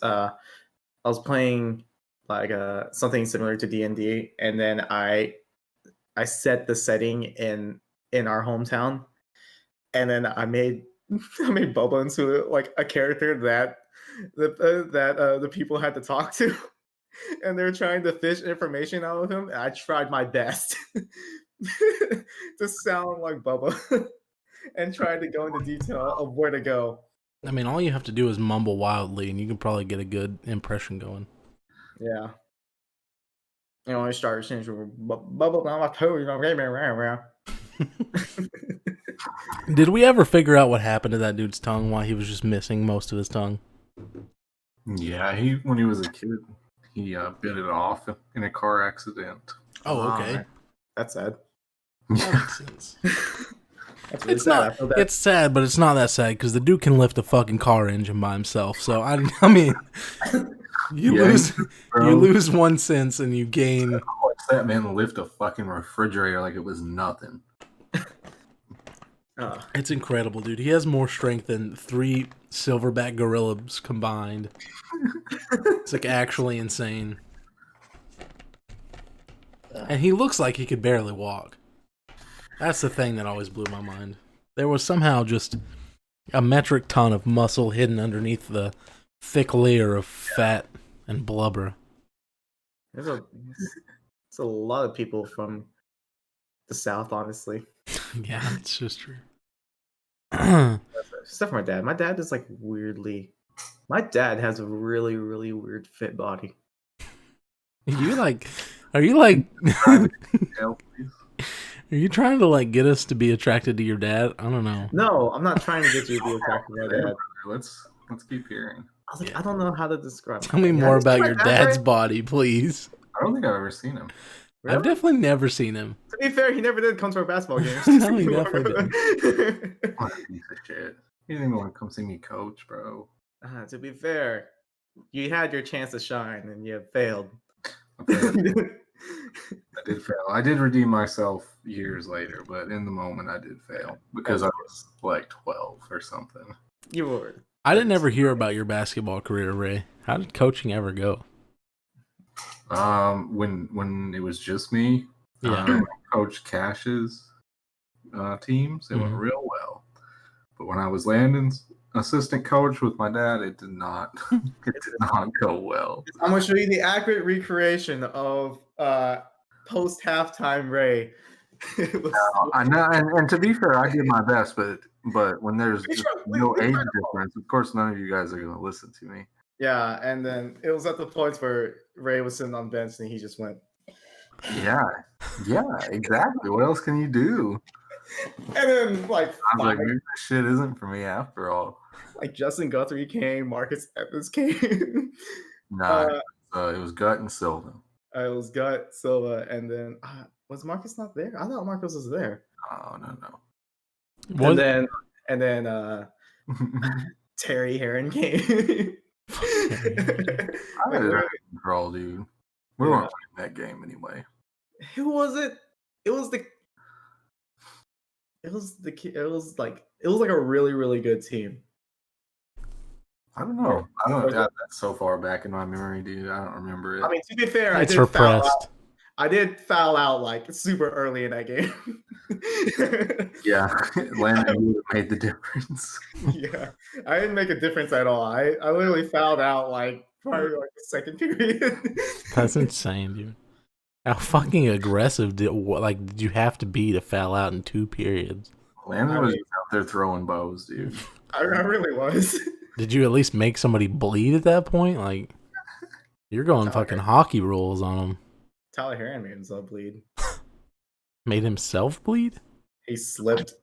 playing like something similar to D&D, and then I set the setting in our hometown, and then I made Bubba into like a character that the people had to talk to, and they're trying to fish information out of him. And I tried my best to sound like Bubba and tried to go into detail of where to go. I mean, all you have to do is mumble wildly, and you can probably get a good impression going. Yeah. You know, I started saying, Bubba, I'm told you, Did we ever figure out what happened to that dude's tongue? Why he was just missing most of his tongue? Yeah, when he was a kid, he bit it off in a car accident. Oh, okay. That's sad. That makes sense. That's really sad. It's sad, but it's not that sad because the dude can lift a fucking car engine by himself. So I mean, you lose one sense and you gain. Watch that man lift a fucking refrigerator like it was nothing. It's incredible, dude. He has more strength than 3 silverback gorillas combined. It's like actually insane. And he looks like he could barely walk. That's the thing that always blew my mind. There was somehow just a metric ton of muscle hidden underneath the thick layer of fat and blubber. There's a lot of people from the South, honestly. Yeah, it's just true. Except for my dad. My dad is like weirdly. My dad has a really, really weird fit body. Are you trying to like get us to be attracted to your dad? I don't know. No, I'm not trying to get you to be attracted to my dad. Let's keep hearing. I was like, I don't know how to describe. Tell me more about your dad's body, please. I don't think I've ever seen him. Really? I've definitely never seen him. To be fair, he never did come to our basketball games. No, he definitely didn't. What a piece of shit. He didn't even want to come see me coach, bro. To be fair, you had your chance to shine and you failed. I did fail. I did redeem myself years later, but in the moment I did fail because I was like 12 or something. You were. I didn't ever hear about your basketball career, Ray. How did coaching ever go? When it was just me, Coach Cash's teams, it went real well. But when I was Landon's assistant coach with my dad, it did not go well. I'm gonna show you the accurate recreation of post halftime Ray. I know, and to be fair, I did my best, but when there's no age difference, of course, none of you guys are gonna listen to me. Yeah, and then it was at the point where Ray was sitting on the bench and he just went. Yeah, exactly. What else can you do? And then I was like, maybe this shit isn't for me after all. Like Justin Guthrie came, Marcus Evans came. Nah, it was Gut and Silva. It was Gut, Silva, and then was Marcus not there? I thought Marcus was there. Oh no. And then Terry Heron came. I Like, had it literally, under control, dude. We yeah. weren't playing that game anyway. Who was it? It was the. It was the. It was like a really really good team. I don't know. I don't. Or- That's so far back in my memory, dude. I don't remember it. I mean, to be fair, It's repressed. I did foul out like super early in that game. Yeah, Landon would have made the difference. Yeah, I didn't make a difference at all. I literally fouled out like probably like the second period. That's insane, dude. How fucking aggressive did you have to be to foul out in 2 periods? Landon was out there throwing bows, dude. I really was. Did you at least make somebody bleed at that point? Like, you're going fucking hockey rules on him. Tyler Herron made himself bleed. Made himself bleed? He slipped.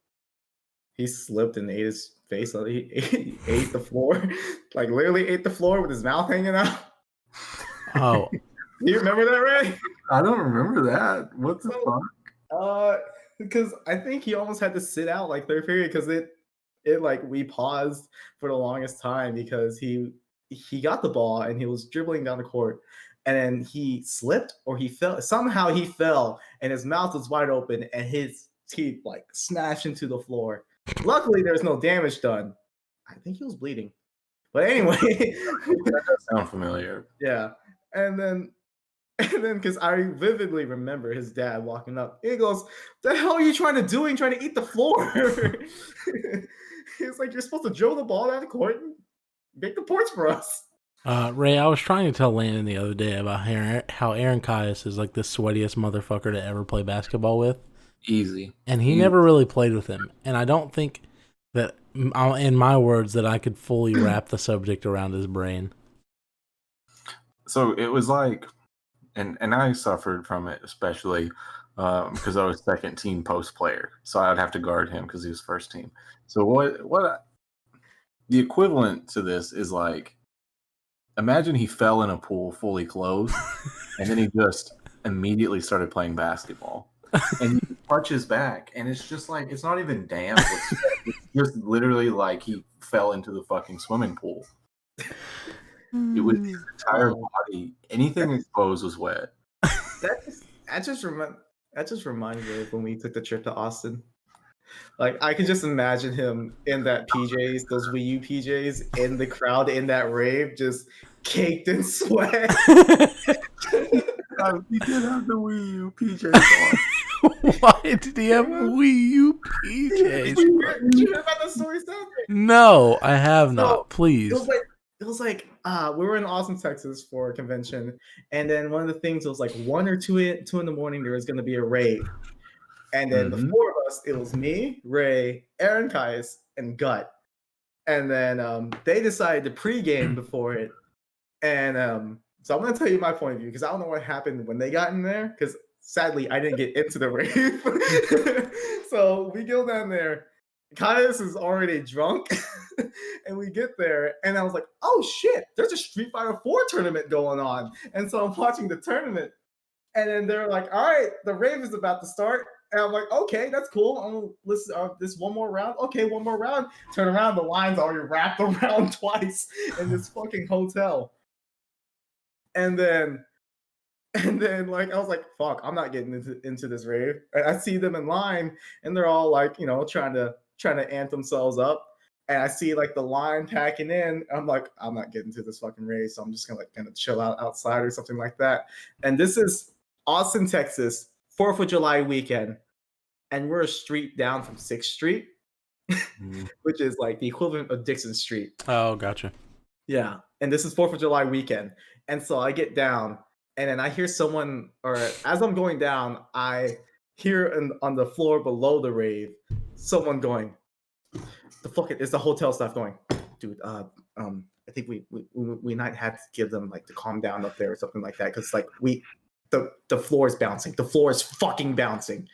He slipped and ate his face. He ate the floor. Like literally ate the floor with his mouth hanging out. Oh, Do you remember that, Ray? I don't remember that. What the fuck? Because I think he almost had to sit out like third period because it like we paused for the longest time because he got the ball and he was dribbling down the court and then he slipped or he fell. Somehow he fell and his mouth was wide open and his teeth like smashed into the floor. Luckily, there's no damage done. I think he was bleeding, but anyway, That does sound familiar. yeah. And then because I vividly remember his dad walking up, he goes, "The hell are you trying to do? You're trying to eat the floor." He's like, "You're supposed to drill the ball out of the court and make the points for us." Ray, I was trying to tell Landon the other day about how Aaron Caius is like the sweatiest motherfucker to ever play basketball with. Easy. And he never really played with him. And I don't think that, in my words, that I could fully wrap the subject around his brain. So it was like, and I suffered from it, especially because I was second team post player. So I'd have to guard him because he was first team. So the equivalent to this is like, imagine he fell in a pool fully clothed and then he just immediately started playing basketball. And he touch his back, and it's just like, it's not even damp. It's just literally like he fell into the fucking swimming pool. It was his entire body. Anything exposed was wet. That just reminded me of when we took the trip to Austin. Like I could just imagine him in that PJs, those Wii U PJs, in the crowd in that rave, just caked in sweat. He did have the Wii U PJs on. Why did he have Wii U PJs? Did you hear about the story, Seth? No, I have not. Please. It was like we were in Austin, Texas for a convention, and then one of the things was like 1 or 2 in the morning there was going to be a rave, and then the 4 of us, it was me, Ray, Aaron Caius, and Gut, and then they decided to pregame before it, and so I'm going to tell you my point of view because I don't know what happened when they got in there because sadly I didn't get into the rave. So we go down there. Caius is already drunk, and we get there, and I was like, "Oh shit! There's a Street Fighter 4 tournament going on." And so I'm watching the tournament, and then they're like, "All right, the rave is about to start." And I'm like, "Okay, that's cool. I'm gonna listen. This one more round. Okay, one more round. Turn around. The line's already wrapped around twice in this fucking hotel." And then like I was like, "Fuck! I'm not getting into this rave." And I see them in line, and they're all like, you know, trying to amp themselves up. And I see like the line packing in. I'm like, I'm not getting to this fucking race. So I'm just gonna chill out outside or something like that. And this is Austin, Texas, 4th of July weekend. And we're a street down from 6th Street, which is like the equivalent of Dixon Street. Oh, gotcha. Yeah. And this is 4th of July weekend. And so I get down and then I hear someone, or as I'm going down, I hear on the floor below the rave, someone going, the fuck it is the hotel staff going, dude, I think we might have to give them like to calm down up there or something like that. Cause like the floor is bouncing. The floor is fucking bouncing.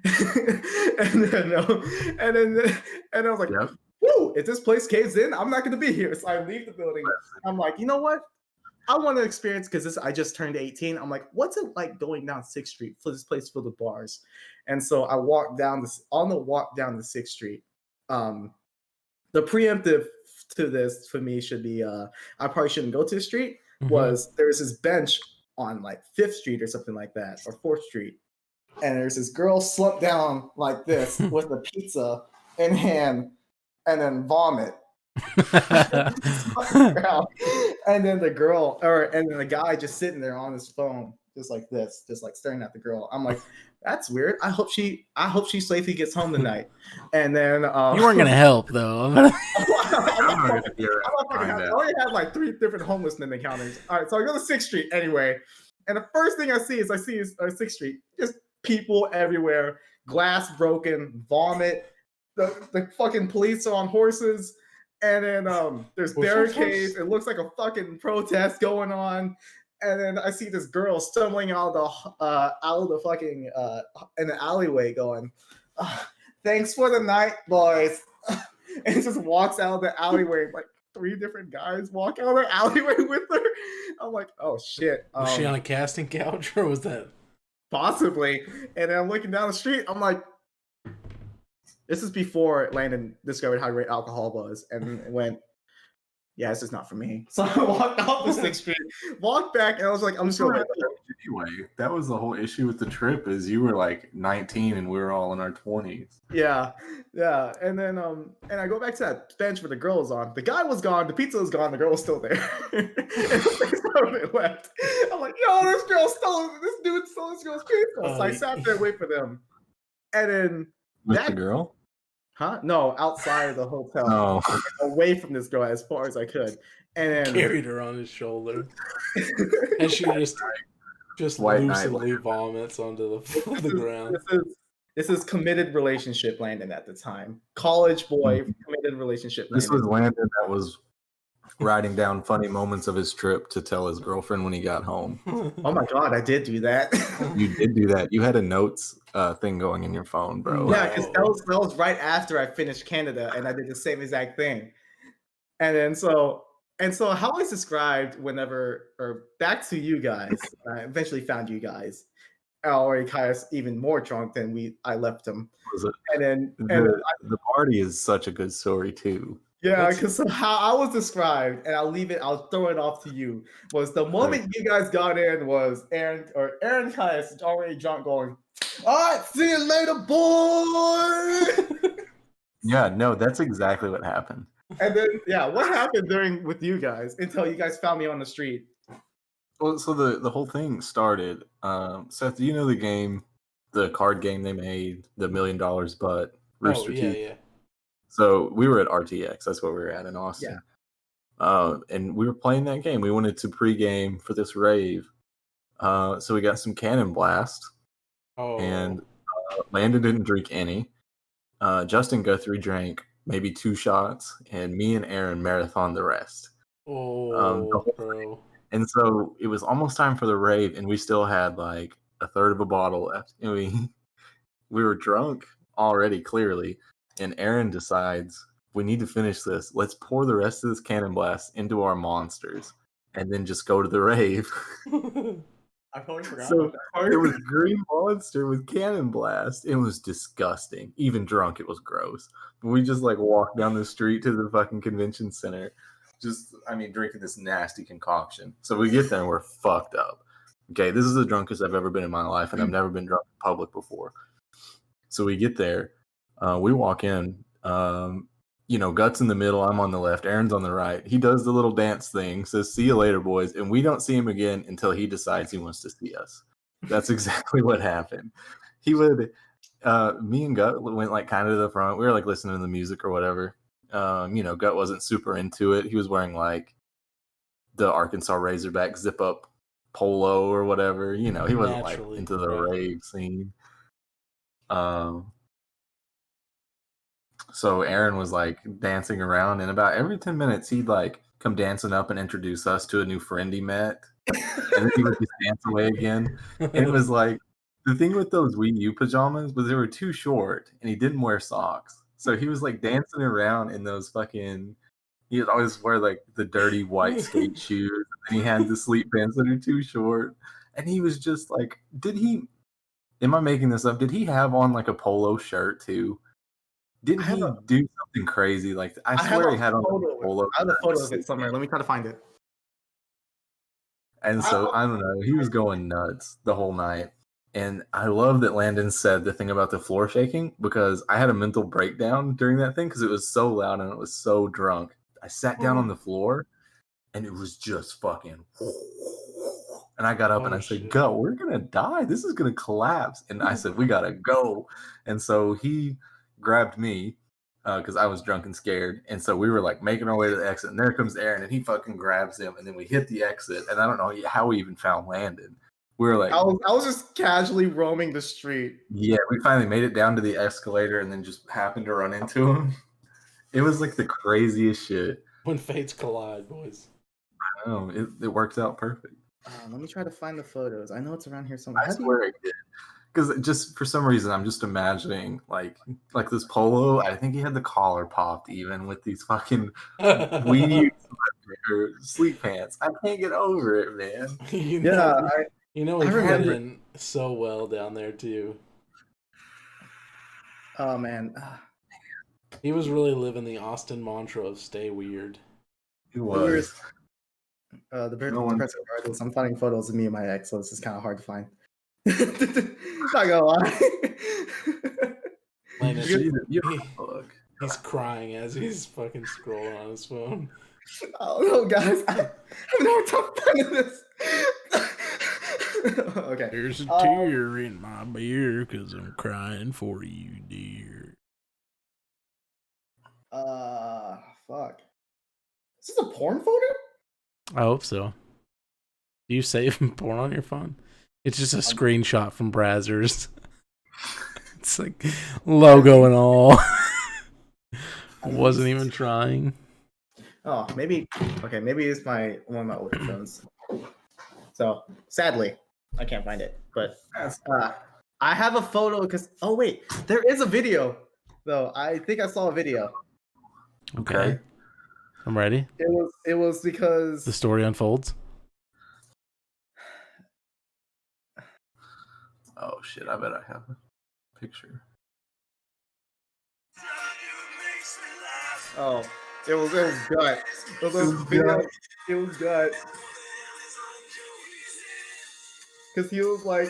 and then I was like, Yep. woo, if this place caves in, I'm not gonna be here. So I leave the building. I'm like, you know what? I want to experience because I just turned 18. I'm like, what's it like going down 6th Street for this place full of bars? And so I walked down on the walk down to 6th Street. The preemptive to this for me should be I probably shouldn't go to the street. Mhm. Was there's this bench on like 5th Street or something like that, or 4th Street, and there's this girl slumped down like this with a pizza in hand, and then vomit. And then the guy just sitting there on his phone, just like this, just like staring at the girl. I'm like, that's weird. I hope she safely gets home tonight. And then you weren't gonna help though. I already had like 3 different homeless men encounters. All right, so I go to 6th Street anyway, and the first thing I see is 6th Street, just people everywhere, glass broken, vomit. The fucking police are on horses. And then there's barricades. It looks like a fucking protest going on. And then I see this girl stumbling out of the fucking in the alleyway, going, "Thanks for the night, boys." And just walks out of the alleyway. Like 3 different guys walk out of the alleyway with her. I'm like, oh shit. Was she on a casting couch, or was that possibly? And then I'm looking down the street. I'm like, this is before Landon discovered how great alcohol was, and went, yeah, this is not for me. So I walked off the 6th Street, walked back, and I was like, I'm just going to anyway, that was the whole issue with the trip, is you were like 19 and we were all in our 20s. Yeah. And then and I go back to that bench where the girl was on. The guy was gone, the pizza was gone, the girl was still there. And they left. I'm like, yo, this dude stole this girl's pizza. So I sat there and wait for them. And then with the girl? Huh? No, outside of the hotel. Oh. Away from this girl as far as I could. And then carried her on his shoulder. And she just loosely vomits onto the ground. This is committed relationship Landon at the time. College boy, committed relationship Landon. This was Landon that was writing down funny moments of his trip to tell his girlfriend when he got home. Oh my god, I did do that. You did do that. You had a notes thing going in your phone, bro. Yeah, because that was right after I finished Canada, and I did the same exact thing. And so how I described back to you guys, I eventually found you guys. Already Kai's even more drunk than I left him. And then the party is such a good story too. Yeah, because how I was described, and I'll throw it off to you, was the moment you guys got in was Aaron Kai's already drunk, going, all right, see you later, boy. Yeah, no, that's exactly what happened. And then, what happened with you guys until you guys found me on the street? Well, so the whole thing started. Seth, do you know the game, the card game they made, the $1 Million But Rooster Teeth? Yeah. So we were at RTX. That's what we were at in Austin. Yeah. And we were playing that game. We wanted to pregame for this rave. So we got some Cannon Blast. Oh. And Landon didn't drink any. Justin Guthrie drank maybe 2 shots. And me and Aaron marathon the rest. Bro. And so it was almost time for the rave. And we still had like a third of a bottle left. And we were drunk already, clearly. And Aaron decides, we need to finish this. Let's pour the rest of this Cannon Blast into our monsters and then just go to the rave. I totally forgot. So it was Green Monster with Cannon Blast. It was disgusting. Even drunk, it was gross. But we just like walked down the street to the fucking convention center. Drinking this nasty concoction. So we get there and we're fucked up. Okay, this is the drunkest I've ever been in my life, and I've never been drunk in public before. So we get there. We walk in, Guts in the middle, I'm on the left, Aaron's on the right. He does the little dance thing, says, see you later, boys. And we don't see him again until he decides he wants to see us. That's exactly what happened. Me and Gut went like kind of to the front. We were like listening to the music or whatever. Gut wasn't super into it. He was wearing like the Arkansas Razorback zip up polo or whatever. He wasn't like into the rave scene. So Aaron was like dancing around, and about every 10 minutes he'd like come dancing up and introduce us to a new friend he met. And then he would just dance away again. And it was like, the thing with those Wii U pajamas was they were too short and he didn't wear socks. So he was like dancing around in those he would always wear like the dirty white skate shoes. And he had the sleep pants that are too short. And he was just like, am I making this up? Did he have on like a polo shirt too? Didn't I have he a do something crazy? Like I I have swear a he had on a photo. polo I have a shirt and photo of it sleep somewhere. Let me try to find it. And so I don't know, he was going nuts the whole night. And I love that Landon said the thing about the floor shaking because I had a mental breakdown during that thing because it was so loud and it was so drunk. I sat down on the floor and it was just fucking. And I got up and I said, "Go, we're gonna die. This is gonna collapse." And I said, "We gotta go." And so he grabbed me because I was drunk and scared. And so we were like making our way to the exit. And there comes Aaron and he fucking grabs him. And then we hit the exit. And I don't know how we even found Landon. We were like, I was just casually roaming the street. yeah, we finally made it down to the escalator and then just happened to run into him. It was like the craziest shit. When fates collide, boys. I know, it worked out perfect. Let me try to find the photos. I know it's around here somewhere. I swear it did. Because just for some reason, I'm just imagining like this polo. I think he had the collar popped even with these fucking weed or sleep pants. I can't get over it, man. You Yeah, know, I he remember. fit in so well down there too. Oh man, He was really living the Austin mantra of "stay weird." It was. the depressing part is I'm finding photos of me and my ex, so this is kind of hard to find. Not gonna lie. He's crying as he's fucking scrolling on his phone. I don't know, guys. I have no time finding this. Okay. There's a tear in my beer because I'm crying for you, dear. Fuck. Is this a porn photo? I hope so. Do you save porn on your phone? It's just a screenshot from Brazzers. It's like logo and all. Wasn't even trying. Oh, maybe. Okay, maybe it's one of my older phones. So sadly, I can't find it. But I have a photo because wait, there is a video though. I think I saw a video. Okay. I'm ready. It was because the story unfolds. Oh shit! I bet I have a picture. Oh, it was gut. It was gut. Because he was like,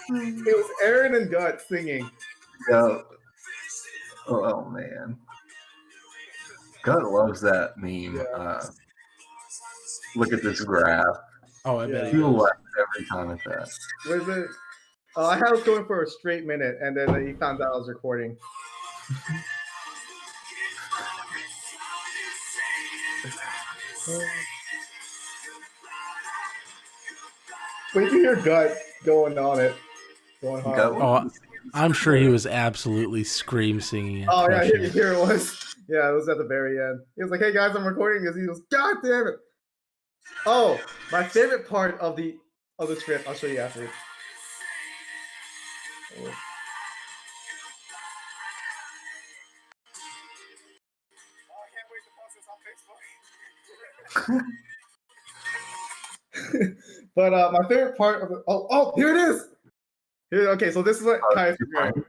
it was Aaron and Gut singing. Yeah. Oh man. Gut loves that meme. Yeah. Look at this graph. Oh, I bet he He does. laughs every time at that. Was it? I had us going for a straight minute, and then he found out I was recording. Wait to hear Gut going on it. Going hard. Oh, I'm sure he was absolutely scream singing. Oh yeah, here it was. Yeah, it was at the very end. He was like, "Hey guys, I'm recording this." He goes, "God damn it!" Oh, my favorite part of the trip. I'll show you after. Oh. But my favorite part of it. Oh, here it is. Here, okay, so this is what Kai's wearing.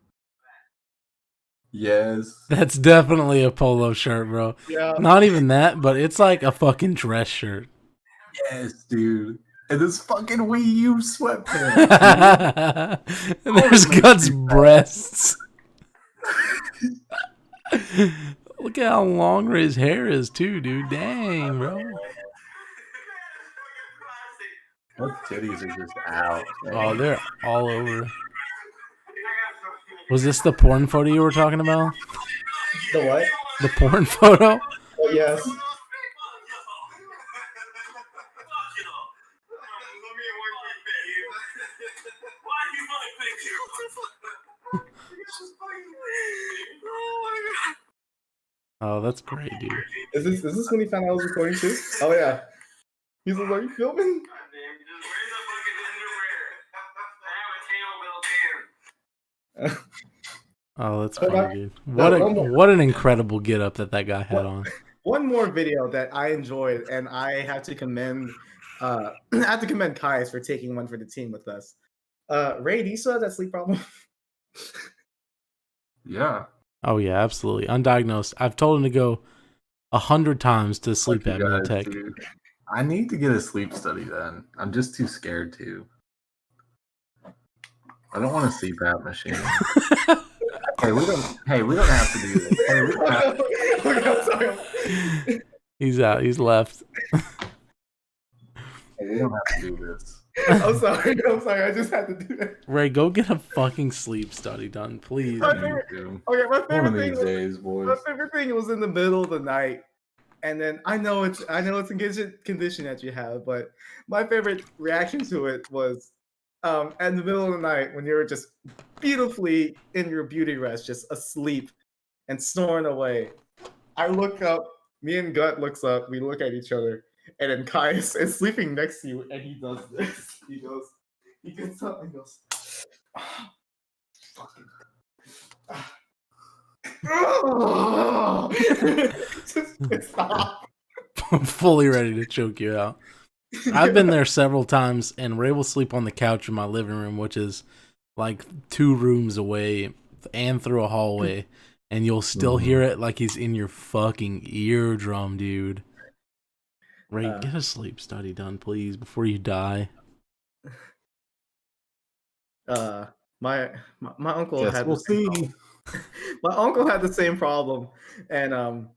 Yes. That's definitely a polo shirt, bro. Yeah. Not even that, but it's like a fucking dress shirt. Yes, dude. And this fucking Wii U sweatpants. And there's Gut's breasts. Look at how long his hair is, too, dude. Dang, bro. Those titties are just out. Man. Oh, they're all over. Was this the porn photo you were talking about? The what? The porn photo? Oh, yes. Oh, that's great, dude. Is this when he found out I was recording too? Oh yeah. He's like, "Are you filming?" Oh, that's funny, dude. What an incredible get up that guy had on. One more video that I enjoyed, and I have to commend Kais for taking one for the team with us. Ray, do you still have that sleep problem? Yeah. Oh yeah, absolutely. Undiagnosed. I've told him to go 100 times to sleep Fuck you apnea guys, tech. dude. I need to get a sleep study then. I'm just too scared to. I don't want a CPAP machine. Hey, we don't have to do this. Hey, we don't have Okay, I'm sorry. He's out. He's left. we don't have to do this. I'm sorry. I just had to do that. Ray, go get a fucking sleep study done, please. My Me favorite- too. Okay, my One favorite of thing these was days, boys. my favorite thing was in the middle of the night, and then I know it's a condition that you have, but my favorite reaction to it was in the middle of the night when you were just beautifully in your beauty rest, just asleep and snoring away. I look up, me and Gut looks up, we look at each other, and then Caius is sleeping next to you, and he does this. He gets up and goes, "Ah, fucking. Just stop." Fully ready to choke you out. I've been there several times, and Ray will sleep on the couch in my living room, which is like 2 rooms away and through a hallway, and you'll still hear it like he's in your fucking eardrum, dude. Ray, get a sleep study done, please, before you die. My uncle Yes, had we'll the same see. problem. My uncle had the same problem, and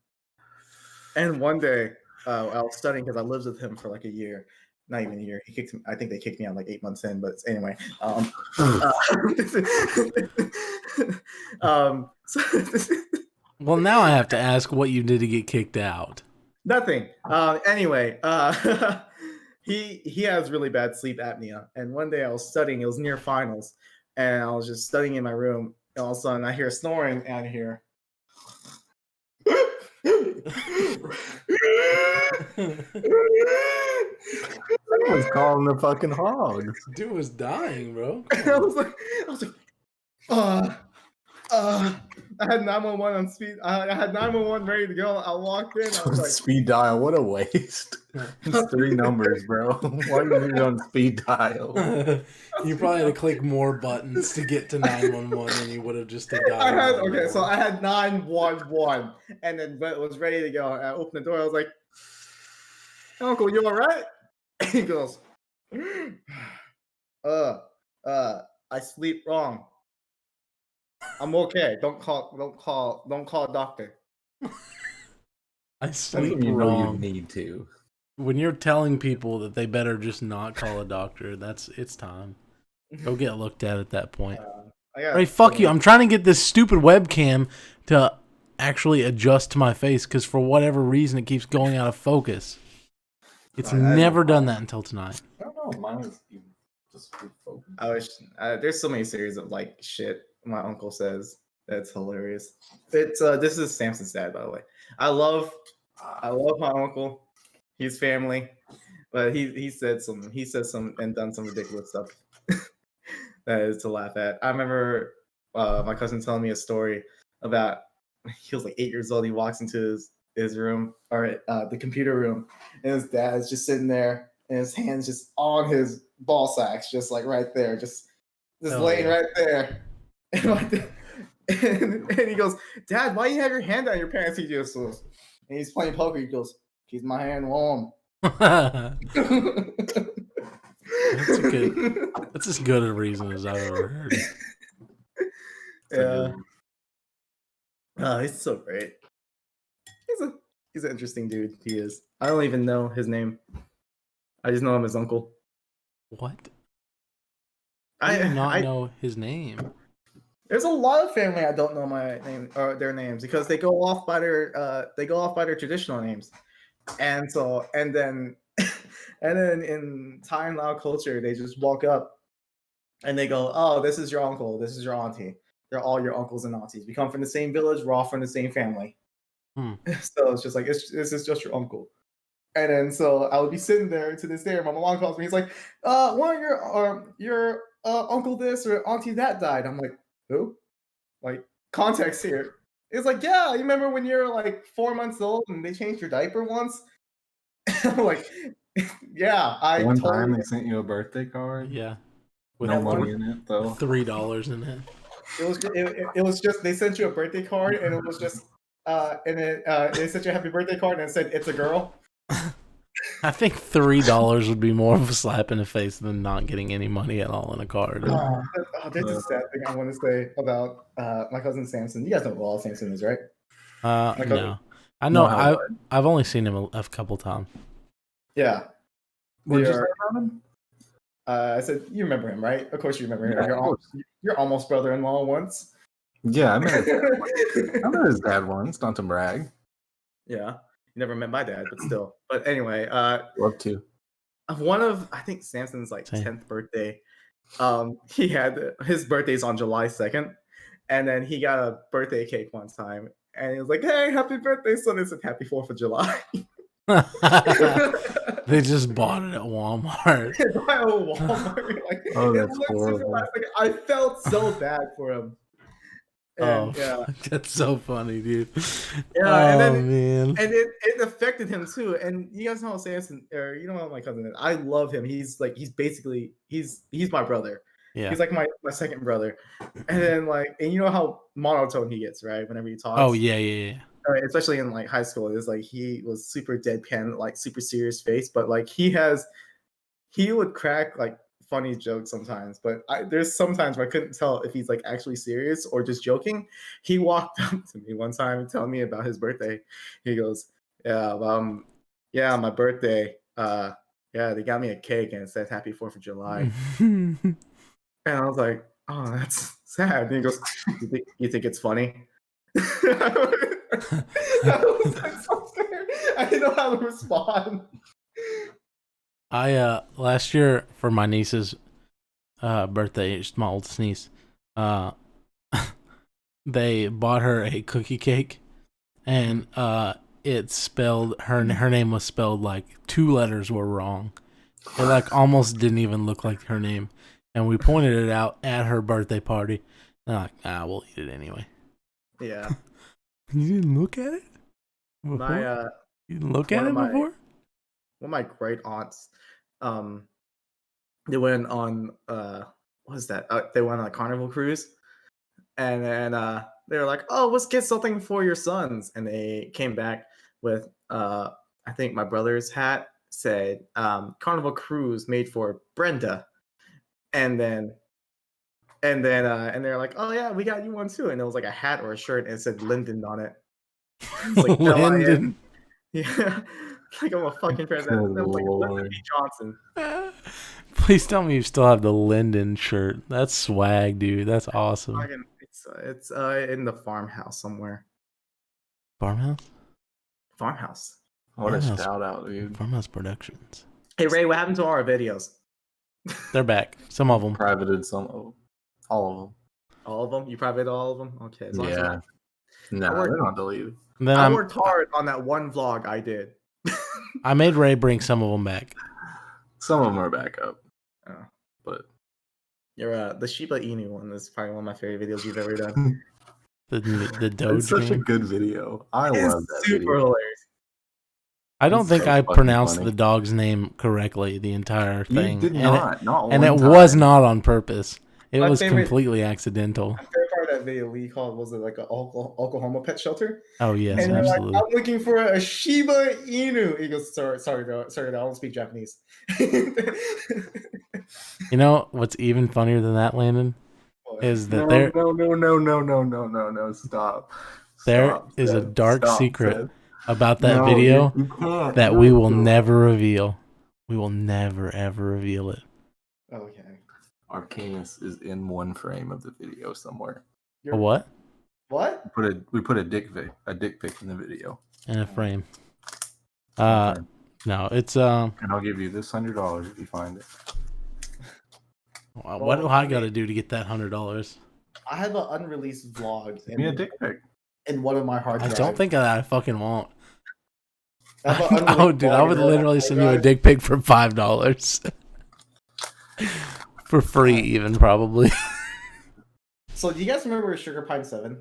one day I was studying because I lived with him for like a year, not even a year. I think they kicked me out like 8 months in, but anyway. So Well, now I have to ask what you did to get kicked out. nothing. Anyway, he has really bad sleep apnea, and one day I was studying. It was near finals, and I was just studying in my room. And all of a sudden, I hear snoring, and I hear. Someone's calling the fucking hogs. Dude was dying, bro. I was like, I had 911 on speed. I had 911 ready to go. I walked in. I was like, Speed dial, what a waste. It's 3 numbers, bro. Why do you need it on speed dial? You probably had to click more buttons to get to 911 than you would have just to dial. so I had 911, and then but it was ready to go. I opened the door. I was like, "Uncle, you all right?" And he goes, I sleep wrong. I'm okay. Don't call a doctor." I That's sleep when you know wrong. you need to. When you're telling people that they better just not call a doctor, it's time. Go get looked at that point. Ray, fuck you. I'm trying to get this stupid webcam to actually adjust to my face because for whatever reason it keeps going out of focus. It's never done that until tonight. I don't know. Mine was just focused. I wish there's so many series of like shit my uncle says that's hilarious. It's this is Samson's dad, by the way. I love my uncle. He's family, but he said some and done some ridiculous stuff that is to laugh at. I remember my cousin telling me a story about he was like 8 years old. He walks into his room or the computer room, and his dad is just sitting there, and his hands just on his ball sacks, just like right there, just laying right there. And he goes, "Dad, why you have your hand on your pants?" He just goes, and he's playing poker. He goes, "Keeps my hand warm." That's as good a reason as I've ever heard. Yeah. Oh, he's so great. He's an interesting dude. He is. I don't even know his name. I just know him as Uncle. What? I do not know his name. There's a lot of family I don't know my name or their names because they go off by their traditional names, and then in Thai and Lao culture they just walk up and they go, "Oh, this is your uncle, this is your auntie. They're all your uncles and aunties. We come from the same village. We're all from the same family." So it's just like this is just your uncle. And then so I would be sitting there to this day. My mom calls me. He's like, "One of your uncle this or auntie that died." I'm like, "Who?" Like context here. It's like, "Yeah, you remember when you're like 4 months old and they changed your diaper once?" I'm like, "Yeah, I." One time they sent you a birthday card. Yeah, with no money in it though. $3 in it. It was just they sent you a birthday card, and it was just they sent you a happy birthday card, and it said it's a girl. I think $3 would be more of a slap in the face than not getting any money at all in a card. There's a sad thing I want to say about my cousin Samson. You guys know who all Samson is, right? No, I know. I've only seen him a couple times. Yeah. What did you say about him? I said you remember him, right? Of course you remember him. Yeah, you're almost brother-in-law once. Yeah, I met his dad once. Not to brag. Yeah, you never met my dad, but still. But anyway, love to. One of I think Samson's 10th birthday. He had his birthday's on July 2nd, and then he got a birthday cake one time, and he was like, "Hey, happy birthday, son!" It's happy 4th of July. They just bought it at Walmart. That's horrible. I felt so bad for him. And, that's so funny, dude. Yeah, man. And it affected him too. And you guys know how Samson, or you know how my cousin is. I love him. He's basically he's my brother. Yeah. He's like my second brother. And then and you know how monotone he gets, right? Whenever he talks. Oh yeah. Especially in high school, it's he was super deadpan, super serious face, but he would crack funny jokes sometimes, but there's sometimes where I couldn't tell if he's actually serious or just joking. He walked up to me one time and told me about his birthday. He goes, yeah, my birthday, yeah, they got me a cake and it says happy 4th of July. And I was like, oh, that's sad. And he goes, you think it's funny? I didn't know how to respond. I last year for my niece's birthday, it's my oldest niece, they bought her a cookie cake, and it spelled her name was spelled 2 letters were wrong. It almost didn't even look like her name, and we pointed it out at her birthday party. And we'll eat it anyway. Yeah. You didn't look at it before? You didn't look at it before? One of my great aunts, they went on what was that? They went on a carnival cruise, and then they were like, "Oh, let's get something for your sons." And they came back with I think my brother's hat said "Carnival Cruise made for Brenda," and they're like, "Oh yeah, we got you one too." And it was a hat or a shirt, and it said Lyndon on it. It's Lyndon. Yeah. I'm a fucking president. Lyndon B. Johnson. Please tell me you still have the Lyndon shirt. That's swag, dude. That's awesome. It's in the farmhouse somewhere. Farmhouse? Farmhouse. What a shout out, dude. Farmhouse Productions. Hey Ray, what happened to all our videos? They're back. Some of them. Privated some of them. All of them. All of them? You privated all of them? Okay. Yeah. No, they're not deleted. I worked hard on that one vlog I did. I made Ray bring some of them back. Some of them are back up. But the Shiba Inu one is probably one of my favorite videos you've ever done. the Doge. It's such a good video. I love that super video. hilarious. I don't think I pronounced the dog's name correctly the entire thing. You did not. And it was not on purpose. It was completely accidental. My favorite part of that video we called was it an Oklahoma pet shelter? Oh yes, and absolutely. I'm looking for a Shiba Inu. He goes, sorry, I don't speak Japanese. You know what's even funnier than that, Landon? Is that no, stop. There is a dark secret about that video that we will never reveal. We will never ever reveal it. Okay. Our penis is in one frame of the video somewhere. A what? What? We put a dick pic in the video. In a frame. No, it's And I'll give you this $100 if you find it. What do I got to do to get that $100? I have an unreleased vlog. Give me a dick pic. In one of my hard drives. I don't think I fucking won't. Oh, dude, I would literally send you a dick pic for $5. For free, even probably. So, do you guys remember Sugar Pine 7?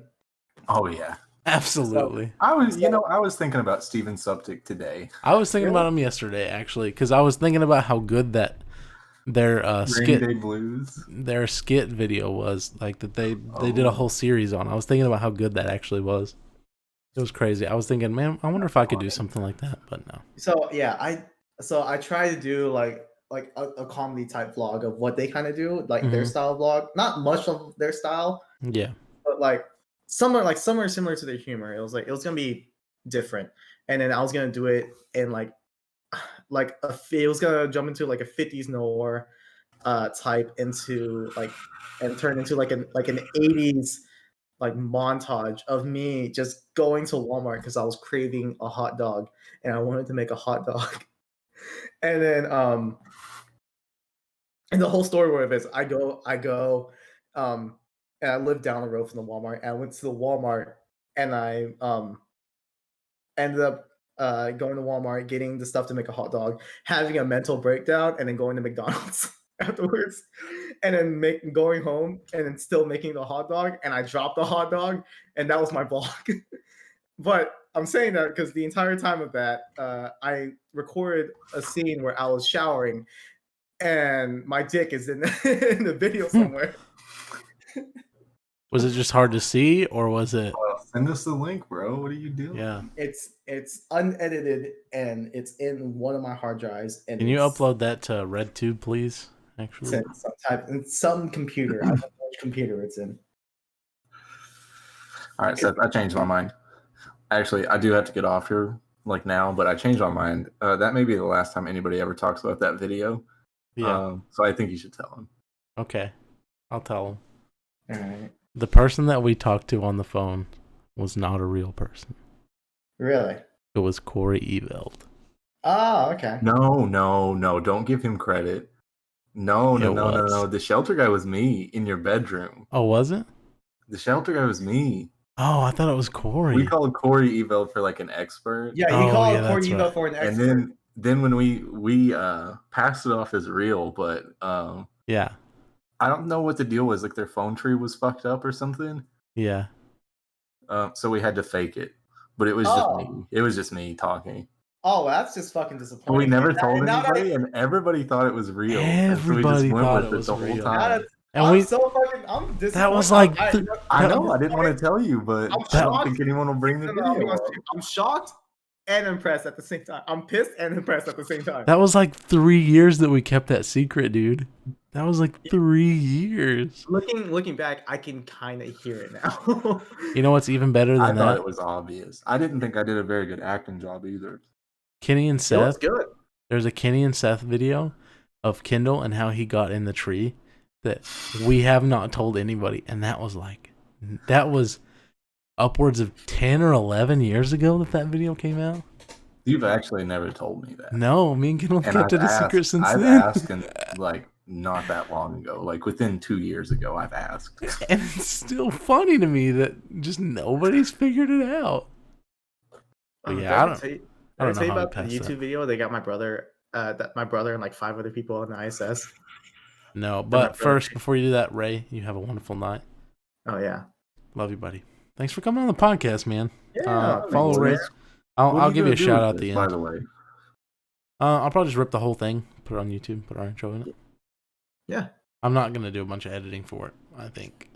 Oh yeah, absolutely. I was thinking about Steven Subtic today. I was thinking about him yesterday, actually, because I was thinking about how good that Their Rainy skit, Day Blues. their skit video was like that. They did a whole series on. I was thinking about how good that actually was. It was crazy. I was thinking, man, I wonder if I could do something like that, but no. So yeah, I try to do like a comedy type vlog of what they kind of do, like their style vlog. Not much of their style, Yeah. but like somewhere similar to their humor. It was gonna be different, and then I was gonna do it in like it was gonna jump into like a 50s noir type into like and turn into like an 80s like montage of me just going to Walmart because I was craving a hot dog and I wanted to make a hot dog. And then and the whole story where it is I go and I live down the road from the Walmart and I went to the Walmart and I ended up going to Walmart, getting the stuff to make a hot dog, having a mental breakdown, and then going to McDonald's afterwards, and then going home and then still making the hot dog, and I dropped the hot dog, and that was my vlog. But I'm saying that because the entire time of that, I recorded a scene where I was showering, and my dick is in in the video somewhere. Was it just hard to see, or was it? Send us the link, bro. What are you doing? Yeah. It's unedited and it's in one of my hard drives. And Can you upload that to RedTube, please? Actually, it's some computer. I don't know which computer it's in. All right, Seth. I changed my mind. Actually, I do have to get off here like now, but I changed my mind. That may be the last time anybody ever talks about that video. yeah. So I think you should tell him. Okay, I'll tell him. All right. The person that we talked to on the phone was not a real person. Really? It was Corey Eveld. Oh, okay. No. Don't give him credit. No. The shelter guy was me in your bedroom. Oh, was it? The shelter guy was me. Oh, I thought it was Corey. We called Corey Eveld for like an expert. Yeah, he called Corey Eveld for an expert. And then when we passed it off as real, but yeah. I don't know what the deal was. Like their phone tree was fucked up or something. Yeah. So we had to fake it, but it was just me. It was just me talking. Oh, well, that's just fucking disappointing. We never told anybody, and everybody thought it was real. Everybody thought it was the whole real. time. I'm disappointed. That was like I know. I didn't want to tell you, but I don't think anyone will bring the video up. I'm shocked and impressed at the same time. I'm pissed and impressed at the same time. That was like 3 years that we kept that secret, dude. That was like 3 years. Looking back, I can kind of hear it now. You know what's even better than that? I thought it was obvious. I didn't think I did a very good acting job either. Kenny and Seth. That's good. There's a Kenny and Seth video of Kendall and how he got in the tree that we have not told anybody, and that was upwards of 10 or 11 years ago that video came out. You've actually never told me that. No, me and Kendall kept it a secret since I've then. asked, and like not that long ago, like within 2 years ago, I've asked. And it's still funny to me that just nobody's figured it out. But yeah, I don't know tell you how about the to YouTube pass that. video. They got my brother, my brother and like 5 other people on the ISS. No, but first, before you do that, Ray, you have a wonderful night. Oh yeah, love you, buddy. Thanks for coming on the podcast, man. Yeah, follow Ray. I'll give you a shout out at the end. By the way, I'll probably just rip the whole thing, put it on YouTube, put our intro in it. Yeah, I'm not gonna do a bunch of editing for it. I think.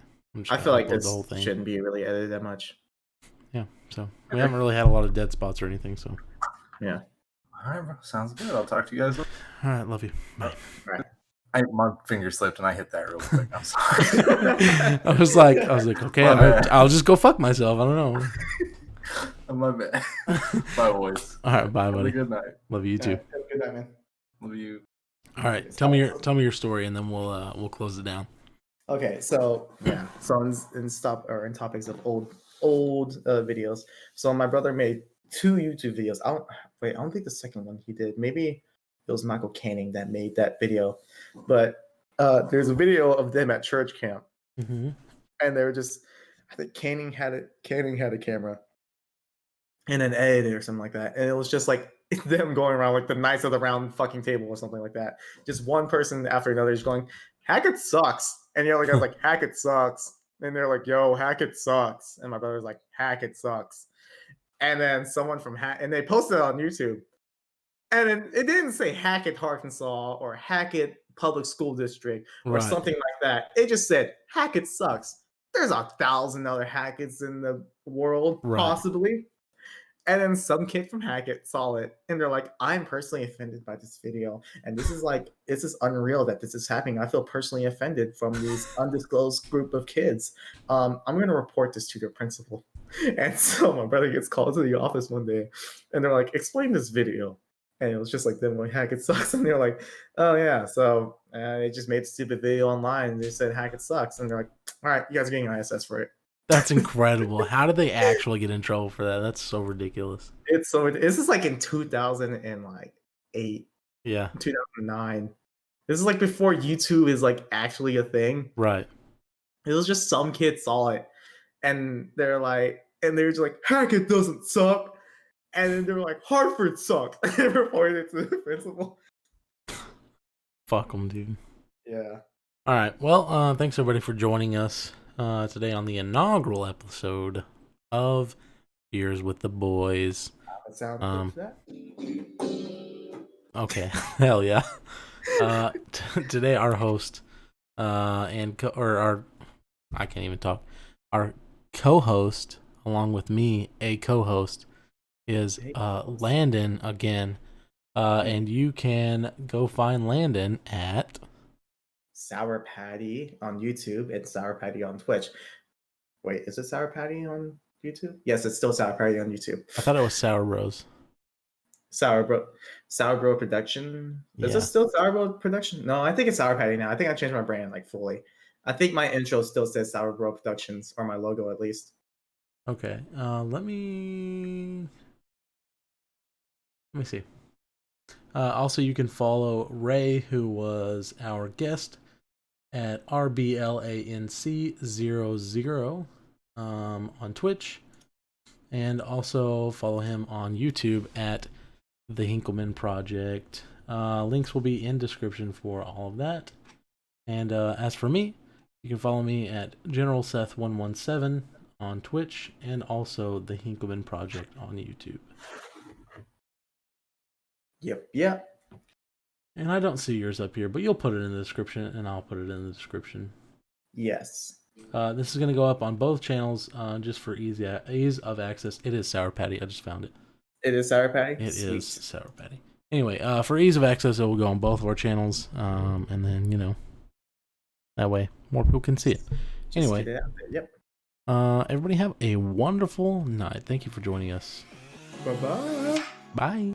I feel like this the whole thing shouldn't be really edited that much. Yeah, so we haven't really had a lot of dead spots or anything. So yeah. All right, bro. Sounds good. I'll talk to you guys later. All right, love you. Bye. All right. My finger slipped and I hit that real quick. I'm sorry. I was like, okay, I'll just go fuck myself. I don't know. My bad. Bye, boys. All right, bye, buddy. Have a good night. Love you too. Have a good night, man. Love you. All right, tell me your story, and then we'll close it down. Okay, so yeah, so in topics of old videos. So my brother made 2 YouTube videos. I don't think the second one he did. Maybe it was Michael Canning that made that video, but there's a video of them at church camp, and they were just, I think Canning had a camera and an editor or something like that, and it was just like them going around like the Knights of the Round fucking table or something like that. Just one person after another is going, Hackett sucks, and the other guy's like, Hackett sucks, and they're like, yo, Hackett sucks, and my brother's like, Hackett sucks, and then someone from and they posted it on YouTube. And then it didn't say Hackett, Arkansas, or Hackett, public school district or Right. something like that. It just said Hackett sucks. There's 1,000 other Hacketts in the world, Right. possibly. And then some kid from Hackett saw it and they're like, I'm personally offended by this video. And this is unreal that this is happening. I feel personally offended from these undisclosed group of kids. I'm going to report this to their principal. And so my brother gets called to the office one day and they're like, explain this video. And it was just like them going, Hackett sucks. And they're like, oh, yeah. So they just made a stupid video online. And they said Hackett sucks. And they're like, all right, you guys are getting ISS for it. That's incredible. How did they actually get in trouble for that? That's so ridiculous. This is like in 2008, Yeah. 2009. This is like before YouTube is like actually a thing. Right. It was just some kids saw it and they're just like, Hackett doesn't suck. And then they were like, Hartford sucks. And they reported it to the principal. Fuck them, dude. Yeah. All right. Well, thanks everybody for joining us today on the inaugural episode of Beers with the Boys. That sounds good for that. Okay. Hell yeah. Today our host I can't even talk. Our co-host, along with me, a co-host, is Landon again. And you can go find Landon at Sour Patty on YouTube and Sour Patty on Twitch. Wait, is it Sour Patty on YouTube? Yes, it's still Sour Patty on YouTube. I thought it was Sour Rose. Sour Bro Production. Is Yeah. it still Sour Bro Production? No, I think it's Sour Patty now. I think I changed my brand like fully. I think my intro still says Sour Bro Productions, or my logo at least. Okay. Let me see. Also, you can follow Ray, who was our guest, at rblanc00 on Twitch, and also follow him on YouTube at the Hinklemen Project. Links will be in description for all of that. And as for me, you can follow me at GeneralSeth117 on Twitch, and also the Hinklemen Project on YouTube. Yep. And I don't see yours up here, but you'll put it in the description, and I'll put it in the description. Yes. This is going to go up on both channels just for ease of access. It is Sour Patty. I just found it. It is Sour Patty? It Sweet. is Sour Patty. Anyway, for ease of access, it will go on both of our channels. And then, that way more people can see it. Anyway, Just get it out there. Yep. Everybody have a wonderful night. Thank you for joining us. Bye-bye. Bye.